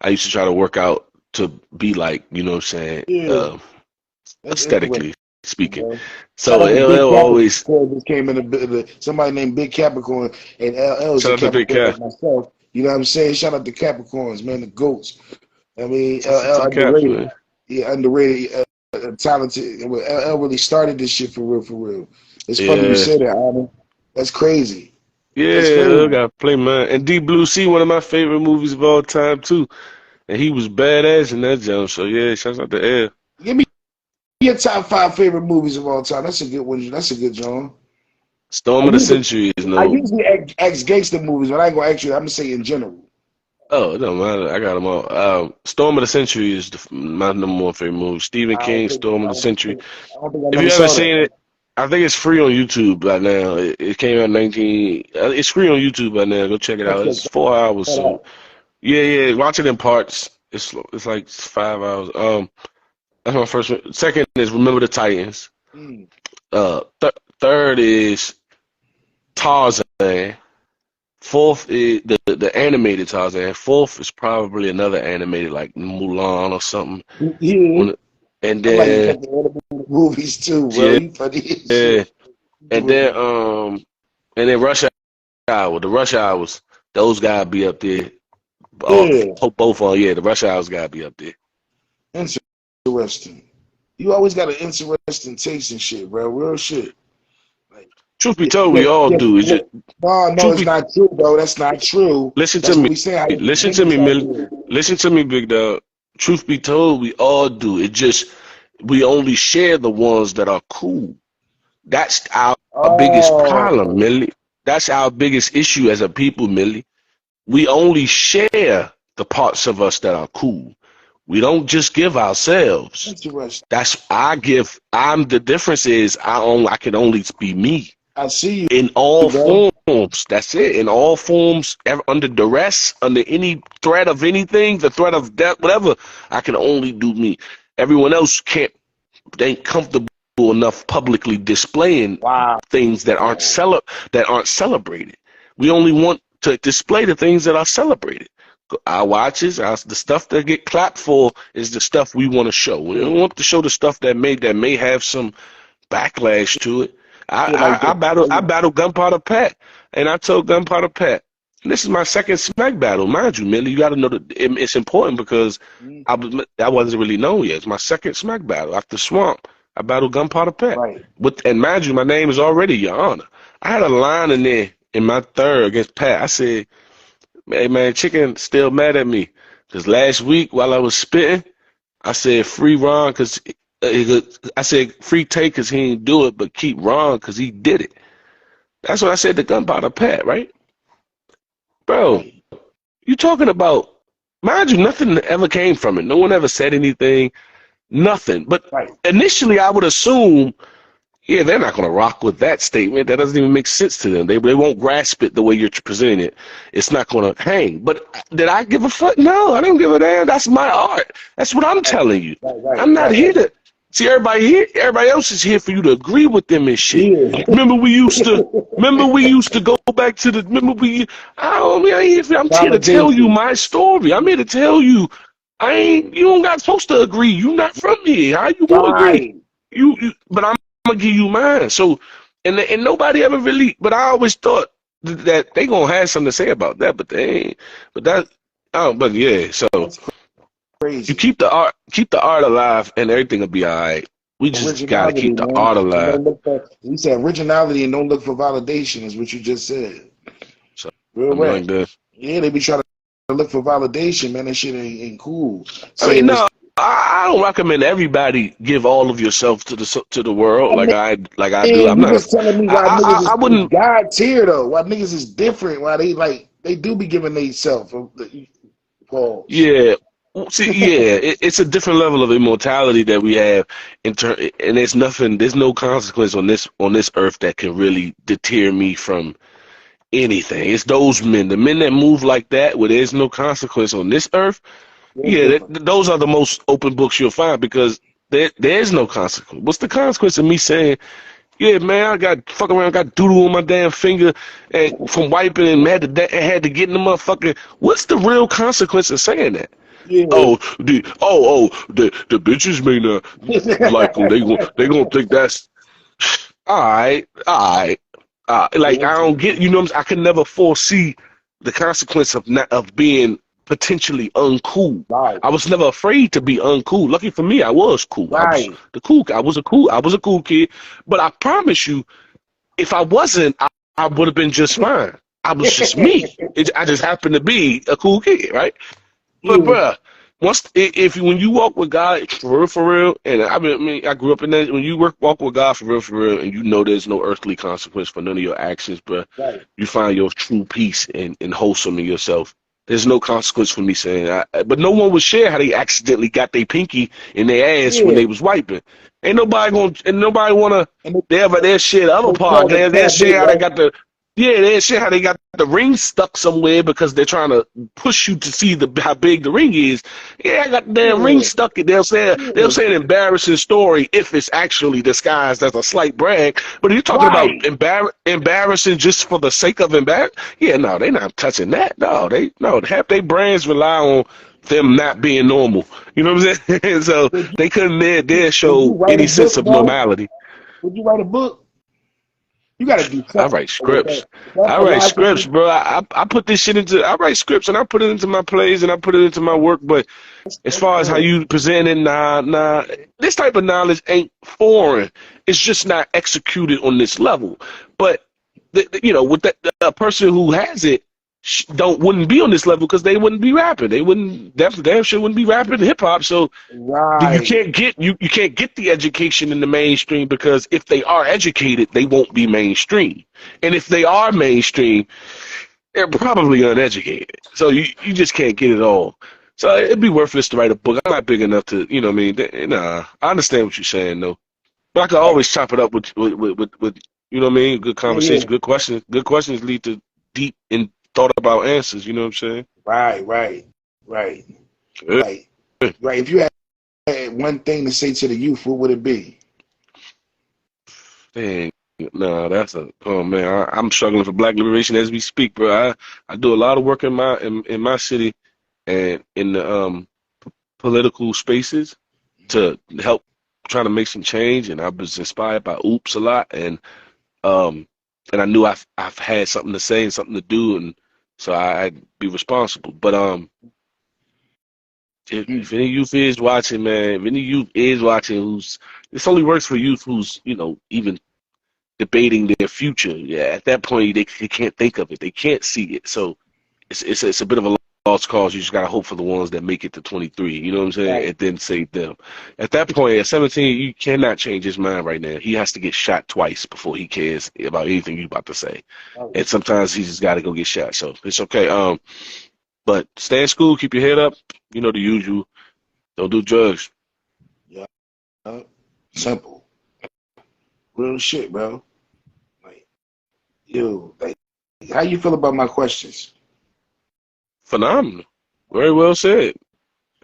I used to try to work out to be like, you know what I'm saying, yeah, that's interesting, aesthetically speaking. bro. Shout So out to Big LL always, Capricorn. Just came in somebody named Big Capricorn, and LL is shout a out to Big Capricorn like Cat. myself. You know what I'm saying? Shout out to Capricorns, man, the goats. I mean, Shout out to LL the Caps, underrated. man. Yeah, underrated, talented. Well, LL really started this shit for real, for real. It's funny you Yeah. say that, Adam. That's crazy. That's Yeah, LL crazy. got to play, man. And Deep Blue Sea, one of my favorite movies of all time, too. And he was badass in that jump. So, yeah, shouts out to L. Give me your top 5 favorite movies of all time. That's a good one. That's a good John. Storm I of the usually, Century is I no. usually ask gangster movies, but I ain't gonna ask you. I'm gonna say in general. Oh, it don't matter. I got them all. Storm of the Century is my number one favorite movie. Stephen King, Storm of the Century. I don't think I If never you haven't saw that. seen it, I think it's free on YouTube by now. It came out in 19. It's free on YouTube by now. Go check it I'll out. check It's 4 hours, that so out. yeah. Watch it in parts. It's like 5 hours. That's my first one. Second is Remember the Titans. Mm. Third is Tarzan. Fourth is the animated Tarzan. Fourth is probably another animated like Mulan or something. Yeah, And I like then fucking animated movies too, bro. yeah, You funny as yeah. shit. And then Rush Hour. The Rush Hours, those gotta be up there. Yeah, Both on, yeah. The Rush Hours gotta be up there. interesting. You always got an interesting taste and shit, bro. Real shit. Like, Truth be yeah, told, we look, all yeah, do. It's just look. No, no, truth it's be. not true, bro. That's not true. Listen to That's what me. we say. How you Listen to me, niggas out Millie. here. Listen to me, big dog. Truth be told, we all do. It just we only share the ones that are cool. That's our biggest problem, Oh, Millie. That's our biggest issue as a people, Millie. We only share the parts of us that are cool. We don't just give ourselves. interesting. I'm the difference is I can only be me I see in you, all bro. forms. That's it. In all forms, under duress, under any threat of anything, the threat of death, whatever. I can only do me. Everyone else can't. They ain't comfortable enough publicly displaying Wow. things that aren't celebrated. We only want to display the things that are celebrated. Our watches, the stuff that get clapped for is the stuff we want to show. We don't want to show the stuff that may have some backlash to it. Yeah, like I that. battled Gunpowder Pat, and I told Gunpowder Pat, and this is my second smack battle, mind you, Millie. You got to know that it's important because Mm, I wasn't really known yet. It's my second smack battle after Swamp. I battled Gunpowder Pat, right. and mind you, my name is already Your Honor. I had a line in there in my third against Pat. I said, "Hey man, Chicken still mad at me because last week while I was spitting, I said free Ron because." I said free Tay because he didn't do it, but keep Ron because he did it. That's what I said to Gunpowder Pat, right? Bro, Right. you talking about, mind you, nothing ever came from it. No one ever said anything, nothing. But Right. initially, I would assume, yeah, they're not going to rock with that statement. That doesn't even make sense to them. They won't grasp it the way you're presenting it. It's not going to hang. But did I give a fuck? No, I don't give a damn. That's my art. That's what I'm telling you. Right. Right. I'm not Right. here Right. to. See, everybody else is here for you to agree with them and shit. Yeah. Remember we used to go back to the, I'm here to tell you Validation. my story. I'm here to tell you, you don't got supposed to agree. You not from here. How you gonna agree? Right. But I'm gonna give you mine. So, and nobody ever really, but I always thought that they gonna have something to say about that, but they ain't. But that, oh, but yeah. So That's you crazy. keep the art alive, and everything will be all right. We just gotta Originality, keep the man. art And alive. don't look for, we said originality and don't look for validation is what you just said. So Real something rap. like that. Yeah, they be trying to look for validation, man. That shit ain't cool. I mean, Saying this, no, I don't recommend everybody give all of yourself to the world I like I do. mean, I'm you not a. just telling me why niggas I is wouldn't. God tier though. Why niggas is different. Why they do be giving they self pause. Yeah. See, yeah, it's a different level of immortality that we have and there's no consequence on this earth that can really deter me from anything. It's those men, the men that move like that, where there's no consequence on this earth. They're Yeah, different. those are the most open books you'll find because there's no consequence. What's the consequence of me saying, yeah, man, I got fuck around, got doodle on my damn finger and from wiping and had to get in the motherfucker. What's the real consequence of saying that? Yeah. The bitches may not like them. They gonna think that's all right, all right. Like I don't get, you know, I can never foresee the consequence of not of being potentially uncool. Right. I was never afraid to be uncool. Lucky for me, I was cool. I was Right. the cool. I was a cool kid. But I promise you, if I wasn't, I would have been just fine. I was just me. I just happened to be a cool kid, right? But Yeah. bruh, if when you walk with God for real, and I grew up in that. When you walk with God for real, and you know there's no earthly consequence for none of your actions, bruh, Right. you find your true peace and wholesome in yourself. There's no consequence for me saying that. But no one would share how they accidentally got their pinky in their ass when Yeah. they was wiping. Ain't nobody wanna. And They'll share the other they part. call it They'll share taboo, how they right? got the yeah, they share how they got the ring stuck somewhere because they're trying to push you to see how big the ring is. Yeah, I got the damn ring Yeah. stuck. They'll Yeah. say an embarrassing story if it's actually disguised as a slight brag. But are you talking about Right. embarrassing just for the sake of embarrassing? Yeah, no, they're not touching that. No, half their brands rely on them not being normal. You know what I'm saying? So Would they couldn't dare would you show write a any sense book, of bro? normality. Would you write a book? You got to do I something write with that. scripts. If that's I write scripts, philosophy, bro. I put this shit into. I write scripts and I put it into my plays and I put it into my work. But as that's far as how good. you present it, nah. This type of knowledge ain't foreign. It's just not executed on this level. But with the person who has it, wouldn't be on this level because they wouldn't be rapping. They wouldn't. Damn sure wouldn't be rapping hip hop. So you Right. can't get you can't get the education in the mainstream because if they are educated, they won't be mainstream. And if they are mainstream, they're probably uneducated. So you just can't get it all. So it'd be worthless to write a book. I'm not big enough to, you know what I mean? Nah, I understand what you're saying though. But I could Right. always chop it up with you know what I mean? Good Yeah, yeah. conversation, good questions. Good questions lead to deep and thought about answers. You know what I'm saying? Right, right, right, Good. right, right. If you had one thing to say to the youth, what would it be? Dang. No, that's a oh man, I'm struggling for black liberation as we speak, bro. I do a lot of work in my city and in the political spaces to help trying to make some change, and I was inspired by Oops a lot, um and I knew I've had something to say and something to do, and so I'd be responsible. But Mm. if any youth is watching, man, if any youth is watching, who's this only works for youth who's even debating their future. Yeah, at that point they can't think of it, they can't see it. So it's a bit of a lost cause. You just gotta hope for the ones that make it to 23. You know what I'm saying? Right. And then save them. At that point, at 17, you cannot change his mind right now. He has to get shot twice before he cares about anything you about to say. Right. And sometimes he just got to go get shot. So it's okay. But stay in school, keep your head up. You know the usual. Don't do drugs. Yeah. Simple. Real shit, bro. Like, like, how you feel about my questions? Phenomenal. Very well said.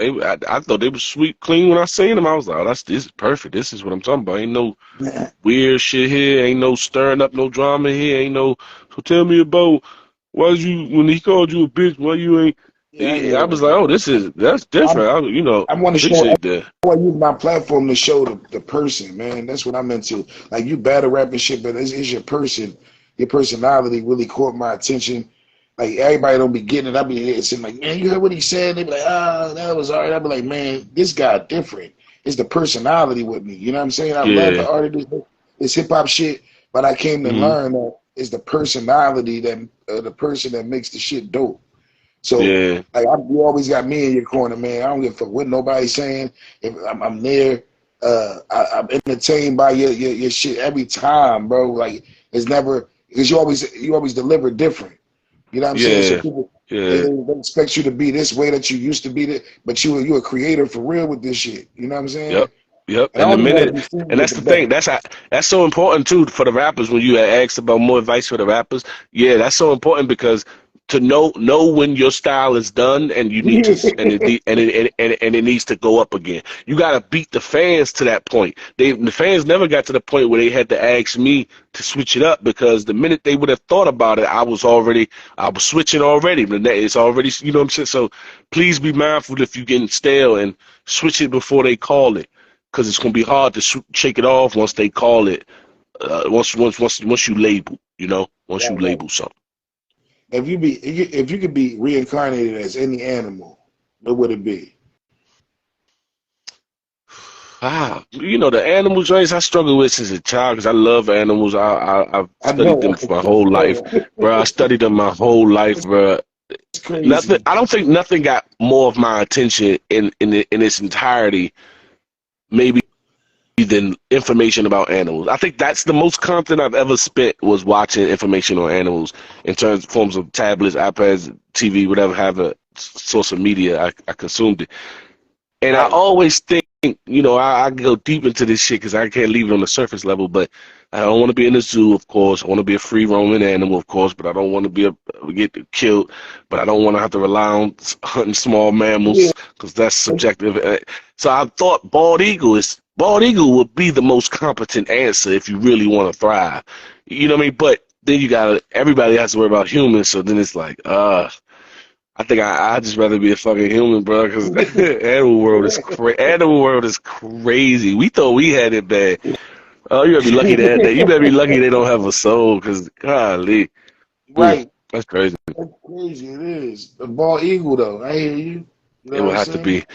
I thought they were sweet, clean when I seen them. I was like, oh, this is perfect. This is what I'm talking about. Ain't no weird shit here. Ain't no stirring up no drama here. Ain't no. So tell me about when he called you a bitch, why you ain't. Yeah, I ain't I worried was about like, oh, that. that's different. I want to show. Appreciate that. I want to use my platform to show the person, man. That's what I'm into. Like you battle rapping shit, but it's your person, your personality really caught my attention. Like everybody don't be getting it. I be here saying like, man, you heard what he said? They be like, ah, that was all right. I be like, man, this guy different. It's the personality with me. You know what I'm saying? I love the Yeah. art of this hip hop shit, but I came to Hmm. learn that it's the personality that the person that makes the shit dope. So, Yeah. like, you always got me in your corner, man. I don't give a fuck what nobody's saying. If I'm there, I'm entertained by your shit every time, bro. Like, it's never because you always deliver different. You know what I'm saying? So Yeah. people Yeah. they expect you to be this way that you used to be, but you a creator for real with this shit. You know what I'm saying? Yep. Yep. And I And the only want to minute, be seen and with that's the the thing. best. That's so important too for the rappers. When you had asked about more advice for the rappers, yeah, that's so important because to know when your style is done and you need to and it needs to go up again. You got to beat the fans to that point. The fans never got to the point where they had to ask me to switch it up because the minute they would have thought about it, I was switching already. But it's already, you know what I'm saying. So please be mindful if you're getting stale and switch it before they call it because it's gonna be hard to shake it off once they call it. Once you label, once you Right, right. label something. If you could be reincarnated as any animal, what would it be? The animal joints I struggle with since a child because I love animals. I've I studied know. them for my whole life, bro. I studied them my whole life, bro. It's Nothing. crazy. I don't think nothing got more of my attention in its entirety, maybe than information about animals. I think that's the most content I've ever spent was watching information on animals in forms of tablets, iPads, TV, whatever have a source of media I consumed it. And I Right. always think, I go deep into this shit because I can't leave it on the surface level. But I don't want to be in a zoo, of course. I want to be a free roaming animal, of course. But I don't want to get killed. But I don't want to have to rely on hunting small Yeah. mammals because that's subjective. So I thought bald eagle would be the most competent answer if you really want to thrive. You know what I mean? But then everybody has to worry about humans. So then it's like, I think I just rather be a fucking human, bro. Because Animal world is crazy. We thought we had it bad. Oh, you better be lucky that you better be lucky they don't have a soul. Because golly, Right. that's crazy. That's crazy. It is. The bald eagle, though. I hear you. You know It what would I'm have to saying? be.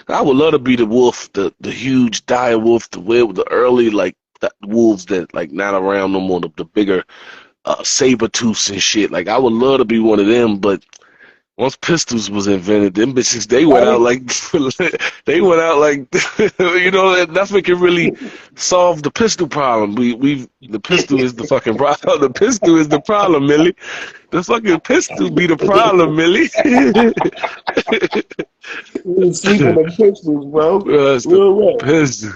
I would love to be the wolf, the huge dire wolf, the early like the wolves that like not around no more, the bigger saber tooths and shit. Like I would love to be one of them, but once pistols was invented, them bitches they went out Right. like they went out like nothing can really solve the pistol problem. The pistol is the fucking problem. The pistol is the problem, Millie. The fucking pistol be the problem, Millie. We was sleeping on pistols, bro. It's the Real rap. pistol.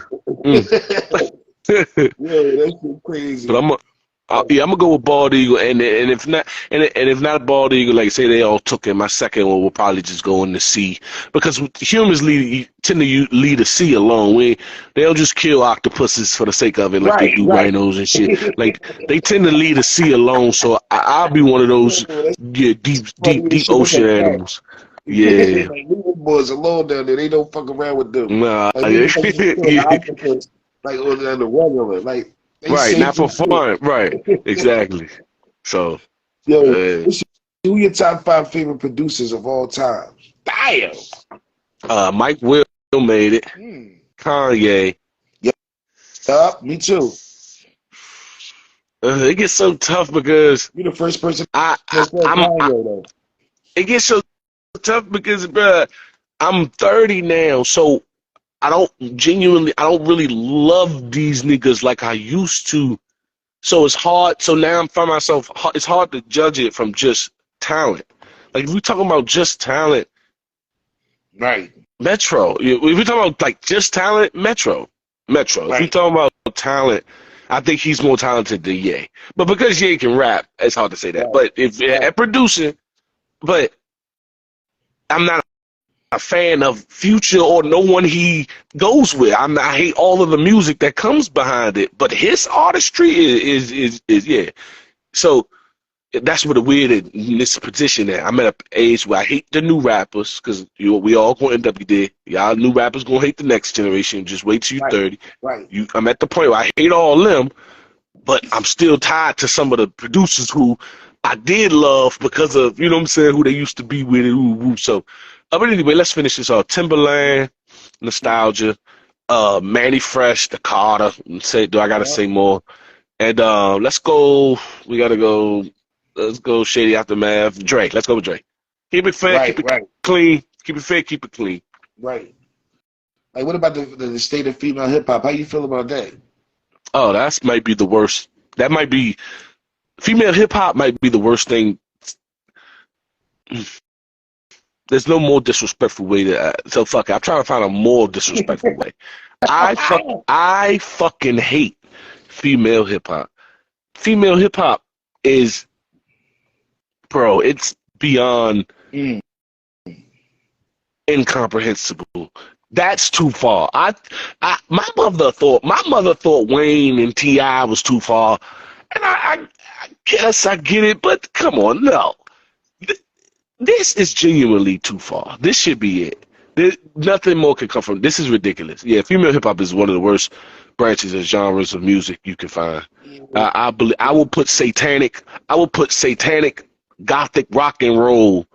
Mm. Yo, that's so crazy. But I'm gonna go with bald eagle, and if not, and if not bald eagle, like say they all took it, my second one will probably just go in the sea because humans tend to leave the sea alone. They don't just kill octopuses for the sake of it like they Right, do right. rhinos and shit. Like they tend to leave the sea alone. So I'll be one of those Yo, that's deep funny as shit. That's ocean like that. animals. Yeah, Like, leave them boys alone down there. They don't fuck around with them. nah, Like, niggas think you kill an yeah. octopus, like, on the regular. Like, they Right, not safe for as shit. fun. Right, exactly. So. Yo, Uh, who your top 5 favorite producers of all time? Damn. Mike Will made it. Hmm. Kanye. Yup, me too. It gets so tough because You the first person I, to I say I'm I, Kanye, though. it gets so tough because bruh, I'm 30 now, so I don't really love these niggas like I used to. So it's hard. So now I'm finding myself. It's hard to judge it from just talent. Like if we talking about just talent, Right, Metro. If we talking about like just talent, Metro. If we right, talking about talent, I think he's more talented than Ye. But because Ye can rap, it's hard to say that. right, But if right. at producing, but I'm not a fan of Future or no one he goes with. I hate all of the music that comes behind it, but his artistry is yeah. So that's where the weird in this position at. I'm at an age where I hate the new rappers because we all going to end up there. Y'all new rappers gonna hate the next generation. Just wait till you're 30. Right. I'm at the point where I hate all them, but I'm still tied to some of the producers who I did love because of, you know what I'm saying, who they used to be with. So, but anyway, let's finish this off. Timberland, Nostalgia, Manny Fresh, The Carter. Do I gotta say more? And let's go. We gotta go. Let's go Shady Aftermath. Dre. Let's go with Dre. Keep it fair, keep it clean. Keep it fair, keep it clean. Right. Like, what about the state of female hip hop? How you feel about that? Oh, that might be the worst. That might be female hip hop. Might be the worst thing. There's no more disrespectful way to. So fuck it. I'm trying to find a more disrespectful way. I fucking hate female hip hop. Female hip hop is, bro, it's beyond incomprehensible. That's too far. My mother thought Wayne and T.I. was too far, and I guess I get it, but come on, no. This is genuinely too far. This should be it. Nothing more can come from. This is ridiculous. Yeah, female hip hop is one of the worst branches of genres of music you can find. I will put satanic gothic rock and roll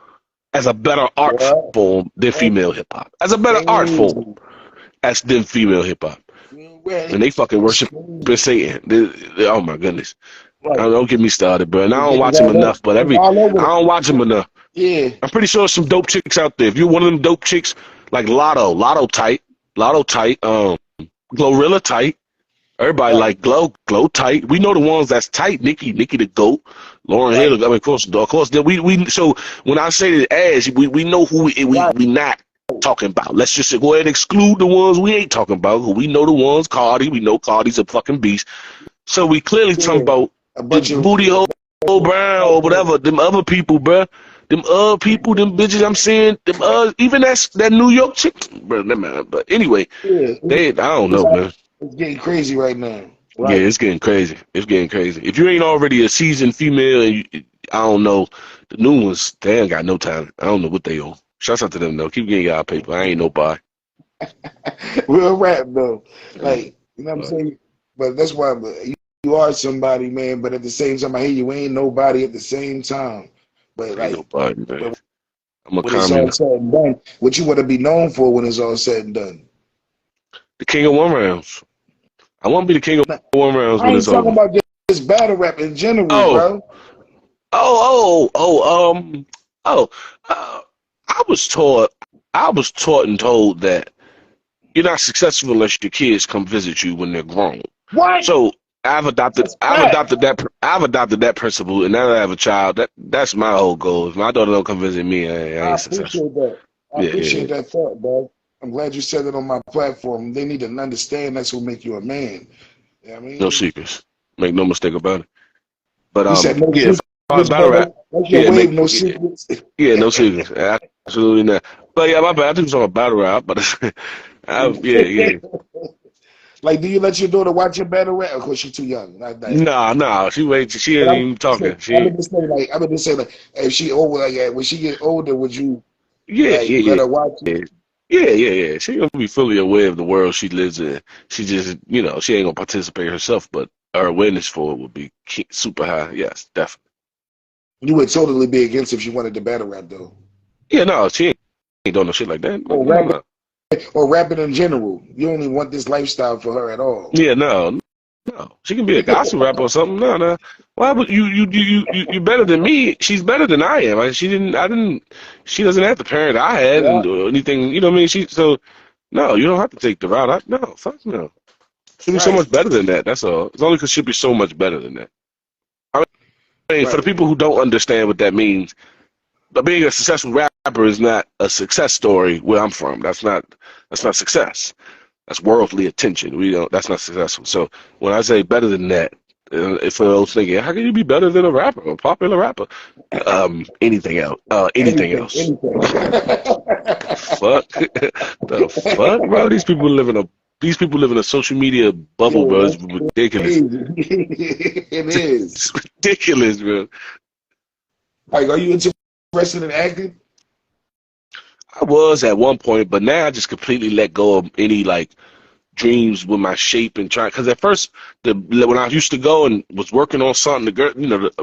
as a better art form than female hip hop. As a better art form than female hip hop. And they fucking worship Satan. Oh my goodness. Don't get me started, bro. And I don't watch him enough, but I don't watch him enough. Yeah. I'm pretty sure there's some dope chicks out there. If you're one of them dope chicks, like Lotto tight, Glorilla tight. Everybody like Glow tight. We know the ones that's tight. Nikki the GOAT. Lauren Hill. I mean, of course. We. So when I say the ass, we know who we not talking about. Let's just go ahead and exclude the ones we ain't talking about. We know the ones. Cardi. We know Cardi's a fucking beast. So we clearly talking about a bunch of Booty Hole Brown or whatever. Them other people, bruh. Them people, them bitches. I'm saying them. Even that New York chick, bro. Man. But anyway, I don't know, man. It's getting crazy right now. Right? Yeah, it's getting crazy. It's getting crazy. If you ain't already a seasoned female, and I don't know, the new ones, they ain't got no talent. I don't know what they own. Shouts out to them, though. Keep getting y'all paper. I ain't nobody. Real rap, though. Like, you know what I'm saying? But that's why you are somebody, man. But at the same time, I hear you ain't nobody at the same time. But like, nobody, man. I'm a when it's all said and done, what you want to be known for when it's all said and done? The king of one rounds. I want to be the king of one rounds when it's over. I ain't talking about just battle rap in general, bro. I was taught and told that you're not successful unless your kids come visit you when they're grown. What? So I've adopted that principle, and now that I have a child, that's my whole goal. If my daughter don't come visit me, I ain't successful. I appreciate that thought, bro. I'm glad you said it on my platform. They need to understand that's what make you a man. You know what I mean? No secrets. Make no mistake about it. But you said no secrets, battle rap. No secrets. Yeah, no secrets. Absolutely not. But yeah, my bad. I think it's on a battle rap, but yeah. Like, do you let your daughter watch your battle rap? Of course, she's too young. Nah. She ain't even talking. I would just say, if she over, when she get older, would you? Let her watch it? Yeah. She gonna be fully aware of the world she lives in. She just, she ain't gonna participate herself, but her awareness for it would be super high. Yes, definitely. You would totally be against if she wanted to battle rap, though. Yeah, no, she ain't doing no shit like that. Or rapping in general. You only want this lifestyle for her at all. Yeah, no. She can be a gospel rapper or something. No. Why would you better than me? She's better than I am. She doesn't have the parent I had or anything. You know what I mean? No, you don't have to take the route. No, fuck no. She'll be so much better than that. That's all. It's only because she'll be so much better than that. I mean, for the people who don't understand what that means, but being a successful rapper is not a success story where I'm from. That's not success. That's worldly attention. That's not successful. So when I say better than that, If I was thinking, how can you be better than a rapper, a popular rapper? Anything else? Anything Anything, else? anything. Fuck, the fuck, bro. These people live in a social media bubble, Yeah, bro. It's that's ridiculous. crazy. It is. It's ridiculous, bro. Like, are you interested in acting? I was at one point, but now I just completely let go of any like dreams with my shape and trying. Because at first, when I used to go and was working on something,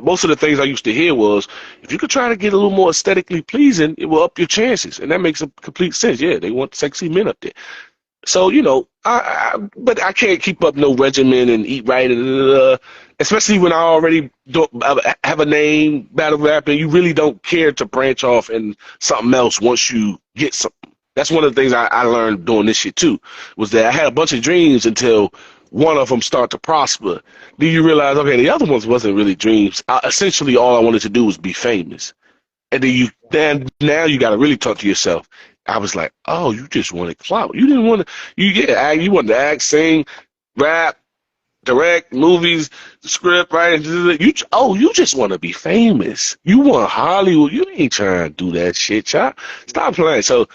most of the things I used to hear was, if you could try to get a little more aesthetically pleasing, it will up your chances, and that makes a complete sense. Yeah, they want sexy men up there. So, but I can't keep up no regimen and eat right, especially when I already don't have a name, battle rap, and you really don't care to branch off in something else once you get something. That's one of the things I learned doing this shit too, was that I had a bunch of dreams until one of them start to prosper. Then you realize, okay, the other ones wasn't really dreams. Essentially, all I wanted to do was be famous. And then now you got to really talk to yourself. I was like, oh, you just wanted clout. You didn't want to. You wanted to act, sing, rap, direct, movies, script, right? You just want to be famous. You want Hollywood. You ain't trying to do that shit, chop. Stop playing. So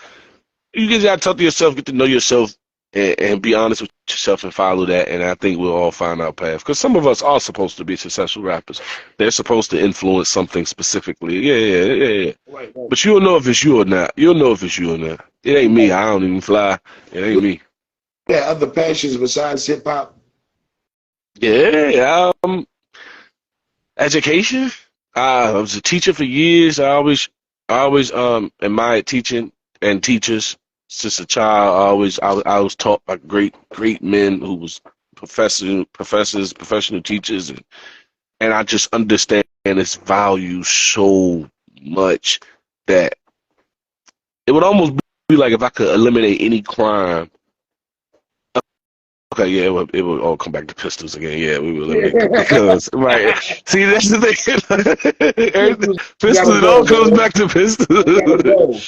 you just got to talk to yourself, get to know yourself, and be honest with yourself and follow that. And I think we'll all find our path. Because some of us are supposed to be successful rappers. They're supposed to influence something specifically. Yeah. Right, right. But you'll know if it's you or not. You'll know if it's you or not. It ain't me. I don't even fly. It ain't me. Yeah, other passions besides hip hop. Yeah. Education. I was a teacher for years. I always admired teaching and teachers. Since a child, I was taught by great men who was professors, professional teachers, and I just understand its value so much that it would almost be like if I could eliminate any crime. Okay, yeah, it would all come back to pistols again. Yeah, we will eliminate because right. See, that's the thing. You gotta Pistols, it go, all comes man. back to You gotta pistols. go.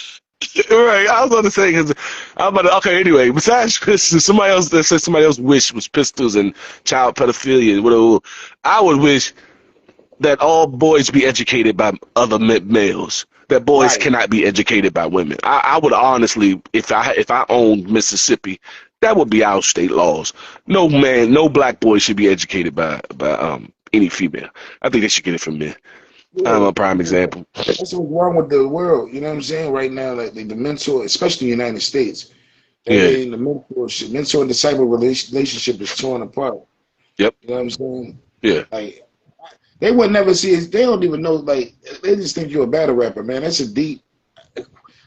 Right, I was about to say because okay. Anyway, besides pistols, somebody else that said somebody else's wish was pistols and child pedophilia. Whatever. I would wish that all boys be educated by other males. That boys Right. cannot be educated by women. I would honestly, if I owned Mississippi, that would be our state laws. No man, no black boy should be educated by any female. I think they should get it from men. I'm Yeah. a prime example. That's what's wrong with the world. You know what I'm saying? Right now, like the mentor, especially in the United States, Yeah. the mentor and disciple relationship is torn apart. Yep. You know what I'm saying? Yeah. Like they would never see it. They don't even know. Like they just think you're a battle rapper, man. That's a deep.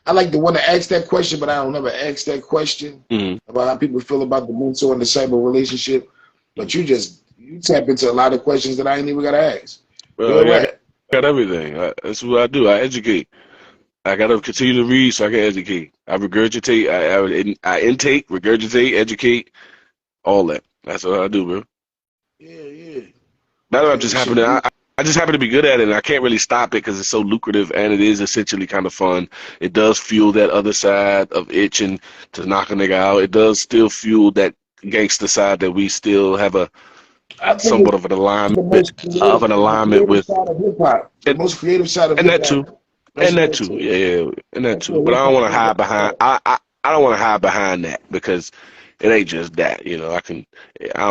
I like to want to ask that question, but I don't never ask that question Mm-hmm. about how people feel about the mentor and disciple relationship. But you tap into a lot of questions that I ain't even gotta ask. Well, You're yeah, I right. got everything. That's what I do. I educate. I gotta continue to read so I can educate. I regurgitate. I intake, regurgitate, educate, all that. That's what I do, bro. Yeah. Now I'm Man, just this happen shit. to. I just happen to be good at it, and I can't really stop it because it's so lucrative and it is essentially kind of fun. It does fuel that other side of itching to knock a nigga out. It does still fuel that gangster side that we still have a I think somewhat it's of an alignment the most the creative with, side of hip hop. The and, most creative side of and hip that too. hop. That's And what that it too, takes. yeah, and that That's too. what But I hip don't hop want to is hide behind. about. I don't want to hide behind that because it ain't just that. I don't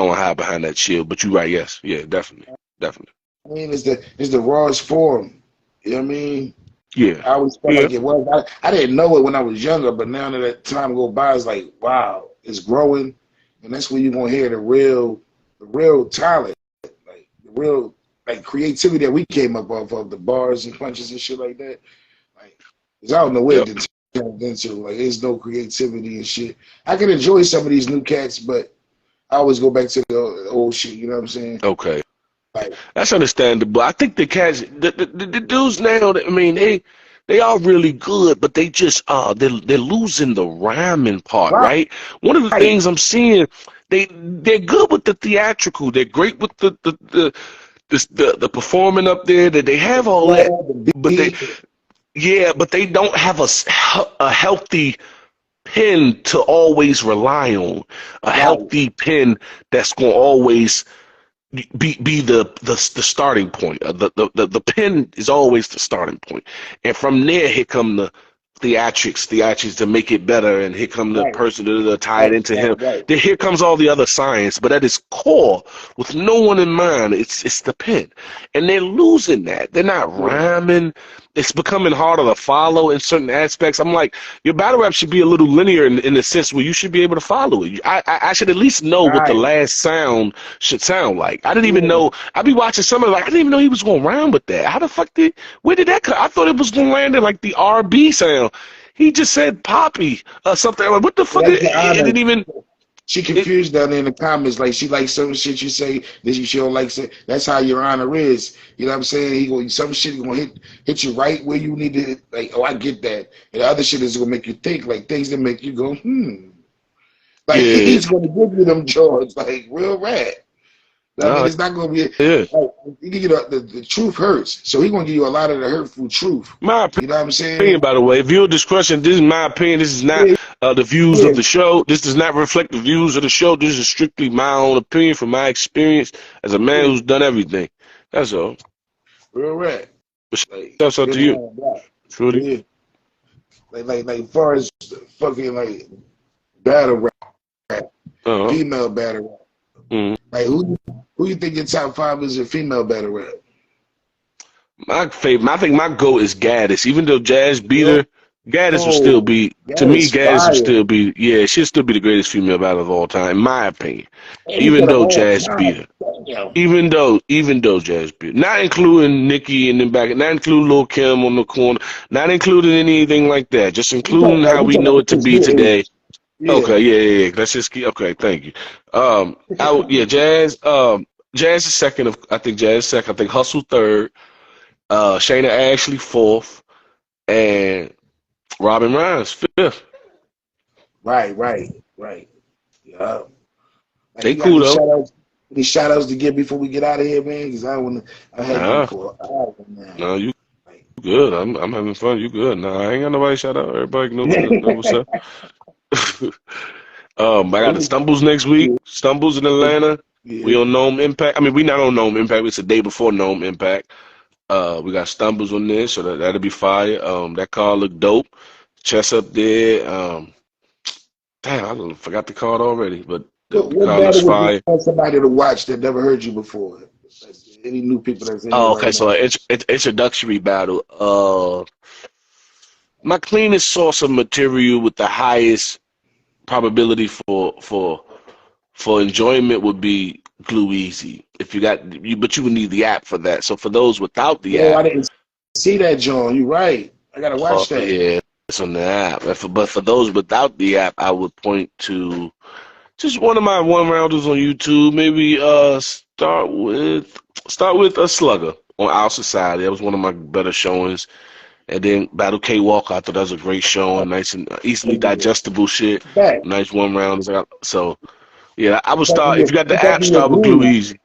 want to hide behind that shield. But you're right. Yes. Yeah. Definitely. Definitely. I mean, it's the rawest form. You know what I mean? Yeah. I always felt Yeah. like it was. I didn't know it when I was younger, but now that time go by, it's like, wow, it's growing, and that's when you're gonna hear the real talent, like the real like creativity that we came up off of the bars and punches and shit like that. Like, 'cause I don't know where Yep. it turned into. Like, there's no creativity and shit. I can enjoy some of these new cats, but I always go back to the old shit. You know what I'm saying? Okay. Like, That's understandable. I think the cats, the dudes now. I mean, they are really good, but they just they're losing the rhyming part, right? One of the right, things I'm seeing, they're good with the theatrical. They're great with the performing up there. That they the have all that, flow, the but beat, but they don't have a healthy pen to always rely on. A right, healthy pen that's gonna always be the starting point. The pen is always the starting point, and from there, here come the theatrics to make it better, and here come the Right, person to tie it right, into him. right, right. Then here comes all the other science, but at its core, with no one in mind, it's the pen, and they're losing that. They're not Yeah. rhyming. It's becoming harder to follow in certain aspects. I'm like, your battle rap should be a little linear in the sense where you should be able to follow it. I should at least know what the Right. last sound should sound like. I didn't even Yeah. know. I'd be watching some of it, like, I didn't even know he was going to rhyme with that. How the fuck where did that come? I thought it was going to land in like the RB sound. He just said Poppy or something. I'm like, what the fuck? That's the It honor. didn't even. She It, confused down there in the comments, like she likes some shit you say that she don't like. Say that's how your honor is. You know what I'm saying? He going some shit gonna hit you right where you need to. Like, oh, I get that. And the other shit is gonna make you think, like things that make you go, hmm. Like yeah. he's gonna give you them jaws, like real rat. I mean, No. it's not gonna be. Yeah. Like, he give you the truth hurts, so he gonna give you a lot of the hurtful truth. My You know what I'm saying? opinion, by the way. Viewer discretion. This is my opinion. This is not Yeah, the views yeah, of the show. This does not reflect the views of the show. This is strictly my own opinion from my experience as a man yeah. who's done everything. That's all. Real rat. But Like that's up to been you, around that. Trudy. Yeah. Like, as far as fucking like battle rap, Uh-huh. female battle rap. Mm. Like who you think your top five is in female battle rap? My favorite. I think my goat is Gaddis. Even though Jazz beat Yo, her, Gaddis will still be. To that me, is Gaddis will fire. still be. Yeah, she'll still be the greatest female battle of all time, in my opinion. And he Even said of though all Jazz time. beat her. Damn. Even though Jazz beat her. Not including Nicki and then back, not including Lil Kim on the corner, not including anything like that. Just including how We we talking know about it to this be new today. age. Yeah. Okay, yeah. Let's just keep. Okay, thank you. Yeah, Jazz. Jazz is second. I think Jazz is second. I think Hustle third. Shayna Ashley fourth, and Robin Rhymes fifth. Right. Yeah. Like They you got cool though. any shout outs to give before we get out of here, man? Because I had you Nah, for an hour now. no, you Like, good. I'm having fun. You good? Nah, I ain't got nobody shout out. Everybody know what's up. I got the Stumbles next week. Stumbles in Atlanta. We yeah. on Gnome Impact. I mean, we not on Gnome Impact. It's the day before Gnome Impact. We got Stumbles on there, so that'll be fire. That car look dope. Chest up there. Damn, I forgot the card already, but the What car looks battle would you fire. want somebody to watch that never heard you before? Any new people that's in here Oh, right okay. now? So it's introductory battle. My cleanest source of material with the highest probability for enjoyment would be Glue Easy. If you got you, but you would need the app for that. So for those without the Yo, I app, didn't see that, John. You right. I gotta watch that. yeah, it's on the app. But for those without the app, I would point to just one of my one rounders on YouTube. Maybe start with a Slugger on Our Society. That was one of my better showings. And then Battle K Walker, I thought that was a great showing, nice and easily digestible shit. Back. Nice one rounders. So yeah, I would Put that in start if your, you got the put that app, in your start with Glue groove. Easy.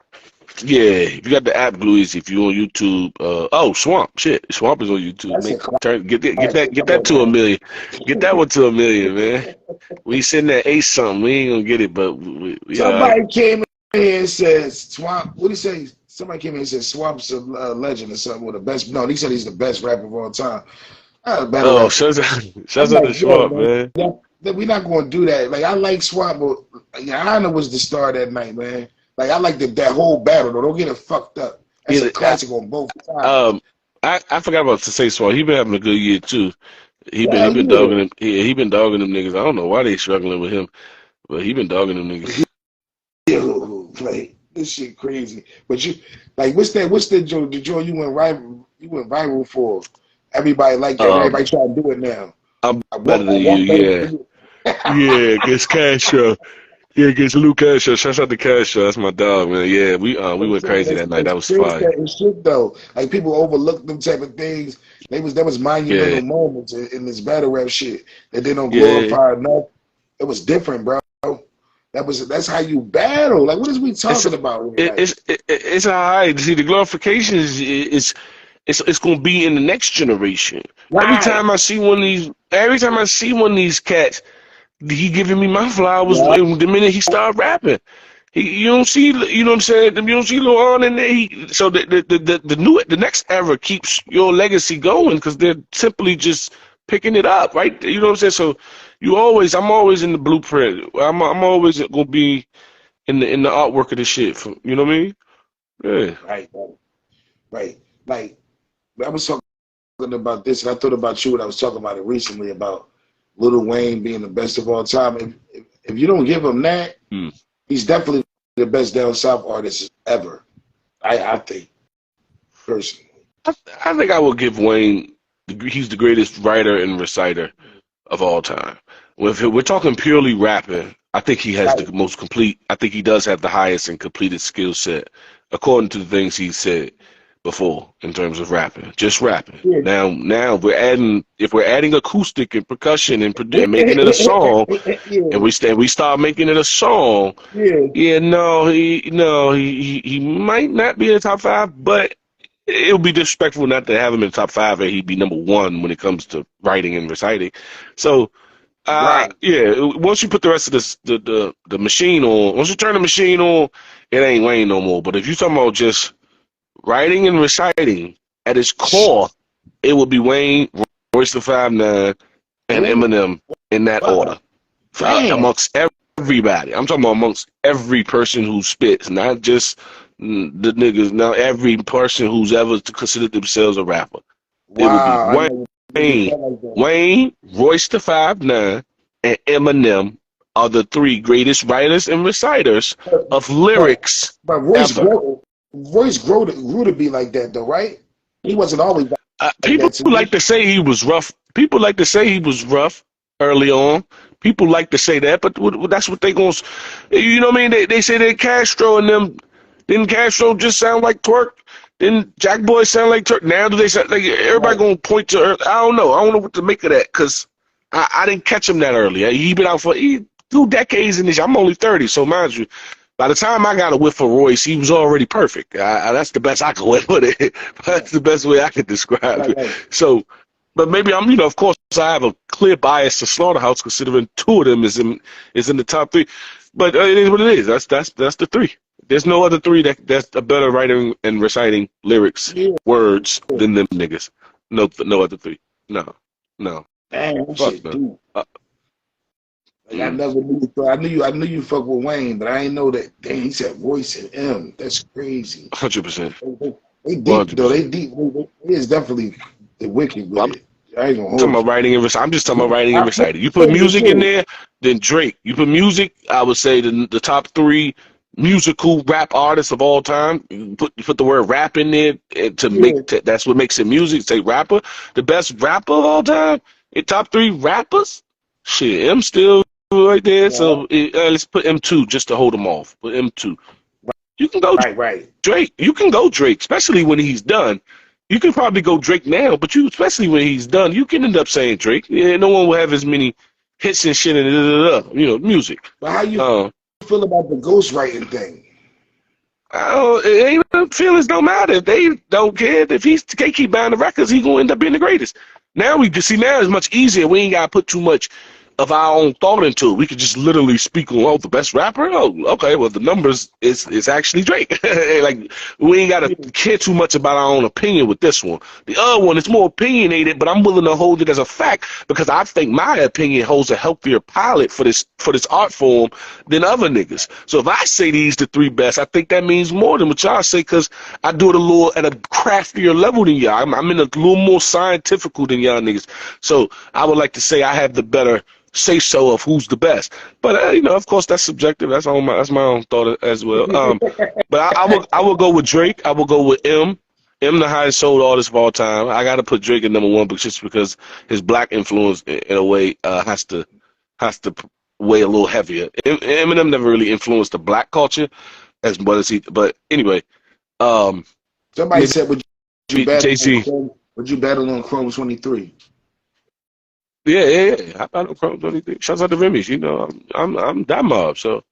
Yeah, if you got the app, Glue Easy. If you on YouTube, Swamp, shit, Swamp is on YouTube. That's a Make get classic. that Come to a on, million. Get that one to a million, man. We sitting at 8 something. We ain't gonna get it, but we all right. somebody came in here and said Swamp. What did he say? Somebody came in and said Swamp's a legend or something. With the best. No, he said he's the best rapper of all time. Battle Oh, rap. shouts I'm out to like, yo, Swamp, man, man. we're not going to do that. Like, I like Swamp, but Hana was the star that night, man. Like, I like that whole battle, though. Don't get it fucked up. That's Yeah, a classic on both sides. I forgot about to say Swamp. He been having a good year too. He Hell been yeah. dogging him. He been dogging them niggas. I don't know why they struggling with him, but he been dogging them niggas. Yo, like, this shit crazy. But you, like, what's the joke? The joke you went viral for? Everybody like that. Um, Everybody try to do it now. I'm I better want, than I you. want better Yeah, than you. yeah. Against Castro. Yeah, against Luke Castro. Shouts out to Castro. That's my dog, man. Yeah, we went crazy that night. That That's was crazy fire. and shit though. Like people overlook them type of things. That was Yeah, monumental moments in this battle rap shit that they don't yeah. glorify enough. It was different, bro. That's how you battle. Like what is we It's talking about here? Like it's all right. See, the glorification is it's gonna be in the next generation. right. Every time I see one of these cats, he giving me my flowers Yeah. the minute he started rapping. You don't see, you know what I'm saying? You don't see Lil On in there. So the next era keeps your legacy going because they're simply just picking it up, right? You know what I'm saying? So I'm always in the blueprint. I'm always gonna be in the artwork of the shit. You know what I mean? Yeah. Right, right. Like I was talking about this, and I thought about you when I was talking about it recently about Lil Wayne being the best of all time. If you don't give him that, he's definitely the best down south artist ever. I think personally. I think I will give Wayne. He's the greatest writer and reciter of all time. If we're talking purely rapping, I think he has the most complete. I think he does have the highest and completed skill set, according to the things he said before in terms of rapping, just rapping. Yeah. Now if we're adding acoustic and percussion and making it a song, and we start making it a song, he might not be in the top 5, but it would be disrespectful not to have him in the top 5, and he'd be number 1 when it comes to writing and reciting. So. Once you put the rest of the machine on, once you turn the machine on, it ain't Wayne no more. But if you're talking about just writing and reciting at its core, it would be Wayne, Royce the 5'9", and Eminem in that order. Amongst everybody. I'm talking about amongst every person who spits, not just the niggas. Now every person who's ever considered themselves a rapper. It would be Wayne, Royce the 5'9", and Eminem are the 3 greatest writers and reciters of lyrics. But Royce grew to be like that, though, right? He wasn't always like people that. like to say he was rough. People like to say he was rough early on. People like to say that, but that's what they gonna. You know what I mean? They say that Castro and them. Didn't Castro just sound like Twerk? Didn't Jack Boy sound like Turk? Now do they sound like everybody gonna point to her? I don't know. I don't know what to make of that because I didn't catch him that early. He been out for 2 decades in this. I'm only 30, so mind you, by the time I got a whiff of Royce, he was already perfect. That's the best I could way put it. That's the best way I could describe it. So, but maybe I'm, of course, I have a clear bias to Slaughterhouse considering 2 of them is in the top 3. But it is what it is. That's the 3. There's no other 3 that's a better writing and reciting lyrics, words than them niggas. No other 3. No. Damn, shit, dude. I never knew. I knew you fuck with Wayne, but I didn't know that. Damn, he said Royce and M. That's crazy. 100%. They deep 100%. Though. They deep. It is definitely the wicked with it. I ain't gonna hold talking about writing and reciting. I'm just talking about writing and reciting. You put music in there, then Drake. You put music, I would say the top 3 musical rap artists of all time. You put the word rap in there that's what makes it music. Say rapper. The best rapper of all time. In top 3 rappers. Shit, M still right there. Yeah. So let's put M2 just to hold them off. Put M2. You can go Drake. You can go Drake, especially when he's done. You can probably go Drake now, but especially when he's done, you can end up saying Drake. Yeah, no one will have as many hits and shit and music. But how you feel about the ghostwriting thing? Feelings don't matter. If they don't care, if they keep buying the records, he's gonna end up being the greatest. Now we can see it's much easier. We ain't gotta put too much of our own thought into it. We could just literally speak on the best rapper. Oh, okay. Well, the numbers is actually Drake. Like we ain't gotta care too much about our own opinion with this one. The other one is more opinionated, but I'm willing to hold it as a fact because I think my opinion holds a healthier pilot for this art form than other niggas. So if I say these the 3 best, I think that means more than what y'all say because I do it a little at a craftier level than y'all. I'm in a little more scientifical than y'all niggas. So I would like to say I have the better say so of who's the best, but of course that's subjective. That's my own thought as well. But I will go with Drake. I will go with M, the highest sold artist of all time. I got to put Drake at number 1, but just because his black influence in a way has to weigh a little heavier. Eminem never really influenced the black culture as much as he. But anyway, somebody said would you battle on JC. Chrome 23? Yeah. How about no Chrome 23? Shouts out to Remy. I'm that mob, so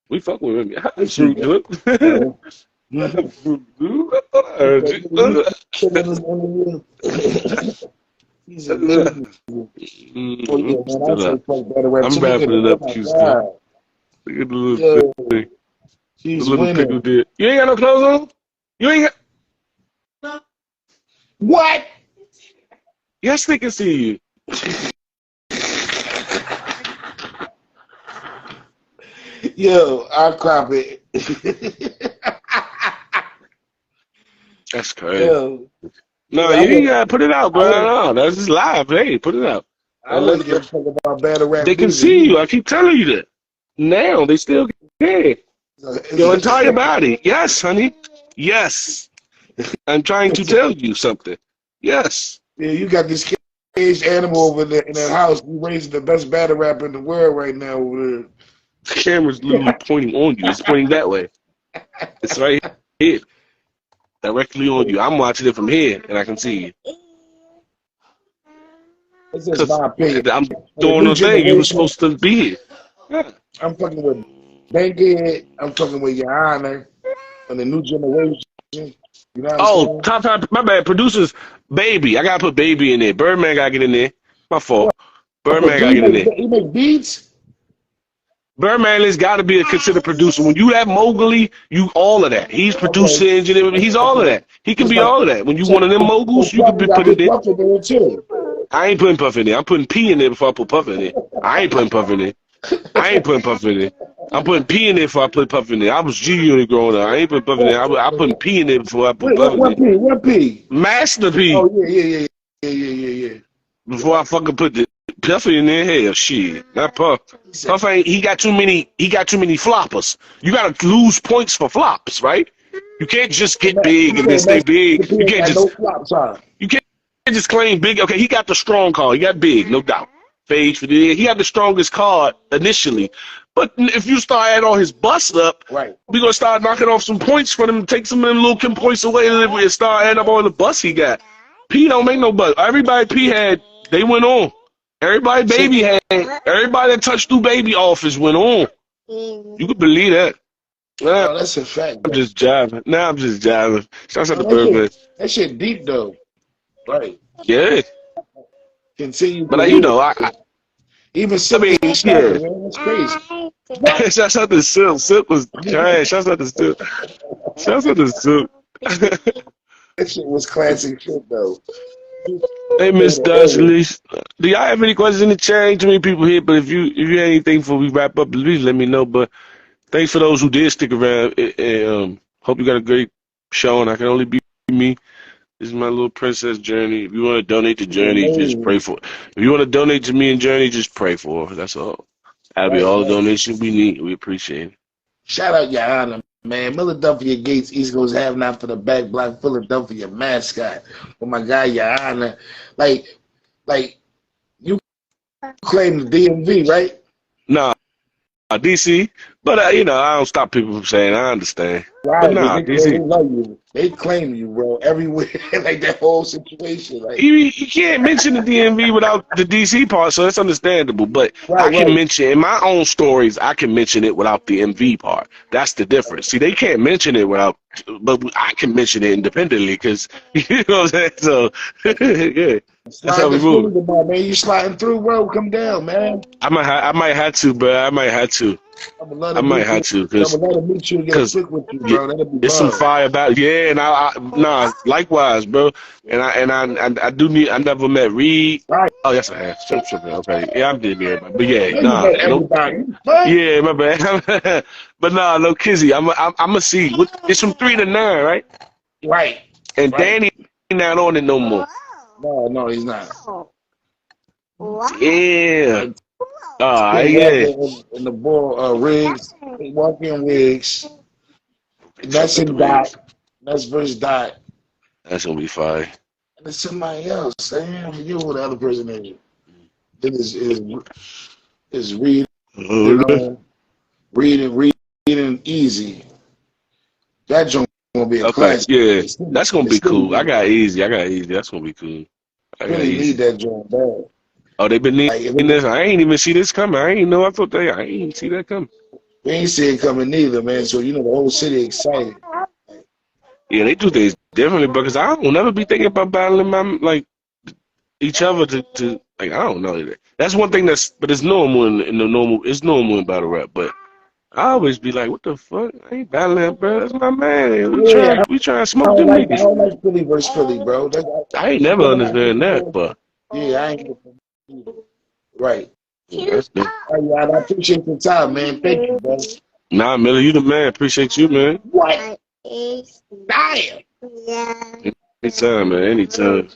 we fuck with Remy. Fruit Loop. He's amazing. I'm wrapping it up, Houston. Look at the little thing. The She's little pickle winning. did. You ain't got no clothes on? You ain't got. What? Yes, they can see you. Yo, I'll crop it. That's crazy. Yo, No, yeah, you ain't gotta put it out, I bro. wouldn't, No, that's just live. Hey, put it out. I wouldn't give a fuck about battle rap They can music. see you. I keep telling you that. Now they still can. Your entire body. Yes, honey. Yes. I'm trying to tell you something. Yes. Yeah, you got this caged animal over there in that house. You raising the best battle rapper in the world right now over The camera's literally pointing on you. It's pointing that way. It's right here. Directly on you. I'm watching it from here and I can see you. It's just Because my opinion. I'm For the doing new the thing. You were generation, supposed to be here. Yeah. I'm fucking with Bankhead. I'm fucking with Your Honor. And the new generation. You know what I'm Oh, saying? top, my bad. Producers, Baby. I gotta put Baby in there. Birdman gotta get in there. My fault. But Birdman do gotta get in there. he make beats? Birdman has got to be a considered producer. When you have Mowgli, you all of that. He's producer, Okay. engineer. He's all of Okay. that. He can Just be like all of that. When you so, one of them so moguls, you could Puff, you be got put in Big there. Puff in there too. I ain't putting Puff in there. I'm putting P in there before I put Puff in there. I ain't putting Puff in there. I ain't putting Puff in there. I'm putting P in there before I put Puff in there. I was G Unit growing up. I ain't putting Puff in there. I putting P in there before I put Wait, Puff in there. what P? Master P. Oh yeah. Before I fucking put the Puff in there. Hell, shit. Not Puff. He said, Puff ain't. He got too many. He got too many floppers. You gotta lose points for flops, right? You can't just get big and then stay big. Master P You ain't can't got just no flops on. you can't just claim big. Okay, he got the strong card. He got big, no doubt. Phage for the year. He had the strongest card initially. But if you start adding all his bust up, Right. we're gonna start knocking off some points for them, take some of them little points away and start adding up all the bust he got. P don't make no bust. Everybody P had, they went on. Everybody So, Baby had, everybody that touched through Baby office went on. You could believe that. Nah, no, that's a fact, I'm though. just jiving. Nah, I'm just jiving. Shouts out No, to Birdman. that shit deep though. Right. Yeah. Continue But to you hear know, it. Even I Silk mean, is yeah. snapping, man. That's crazy. What? Shouts out to Silk. Silk was trash. Shouts out to Silk. Shouts out to Silk. That shit was classic shit though. Hey, Miss Dodgeley, do y'all have any questions in the chat? Ain't too many people here, but if you have anything before we wrap up, please let me know. But thanks for those who did stick around. Hope you got a great show, and I can only be me. This is my little princess journey. If you want to donate to Journey, just pray for it. If you want to donate to me and Journey, just pray for her. That's all. That'll be all the Right. donations we need. We appreciate it. Shout out Your Honor, man. Philadelphia Gates, East Coast have not for the back block, Philadelphia mascot. With my guy, Your Honor. Like you claim the DMV, right? Nah, DC. But, I don't stop people from saying I understand. But Right, nah, they DC. love you. They claim you, bro, everywhere. Like that whole situation. Like, You can't mention the DMV without the DC part, so that's understandable. But I can right. mention in my own stories, I can mention it without the MV part. That's the difference. See, they can't mention it without, but I can mention it independently because you know what I'm saying. So yeah, that's how Slide we the move. Philly tomorrow, man. You sliding through, bro? Come down, man. I might have to, bro. I might have to. I would love I to might meet have you. to I would love to meet you and get a because pic with you, bro. That'd be it's some love. fire about and nah, likewise, bro. And I do need. I never met Reed. Right. Oh yes, I have. Okay, yeah, I'm dead everybody. But yeah, Yeah, you nah, met no, everybody. What? yeah, my bad. But nah, no Kizzy. I'm a see. It's from 3 to 9, right? Right. And Right. Danny not on it no more. No, he's not. Yeah. Like, Tim Yeah. Walker and the ball Riggs, Walker and Riggs. Shouts That's out to in Dot. Riggs. That's versus Dot. That's gonna be fire. And it's somebody else. Damn, I forget who the other person is. It is reading on reading easy. That joint gonna be a Okay, classic. yeah, It's that's gonna be still cool. I got easy. That's gonna be cool. I got really need easy. that joint bad. Oh, they been Like needing if this. I ain't even see this coming. I ain't know. I thought I ain't even see that coming. we ain't see it coming neither, man. So the whole city excited. Yeah, they do things differently because I don't never be thinking about battling my each other to like I don't know. That's one thing but it's normal in the normal. It's normal in battle rap, but I always be like, what the fuck? I ain't battling, bro. That's my man. Yeah, We trying to I smoke don't them like I niggas. don't like Philly versus Philly, bro. I ain't I'm never talking about understood that, but yeah, I ain't right. that's the. All right, I appreciate your time, man. Thank you, bro. Nah, Miller, you the man. Appreciate you, man. What? Damn. Anytime, man. Anytime.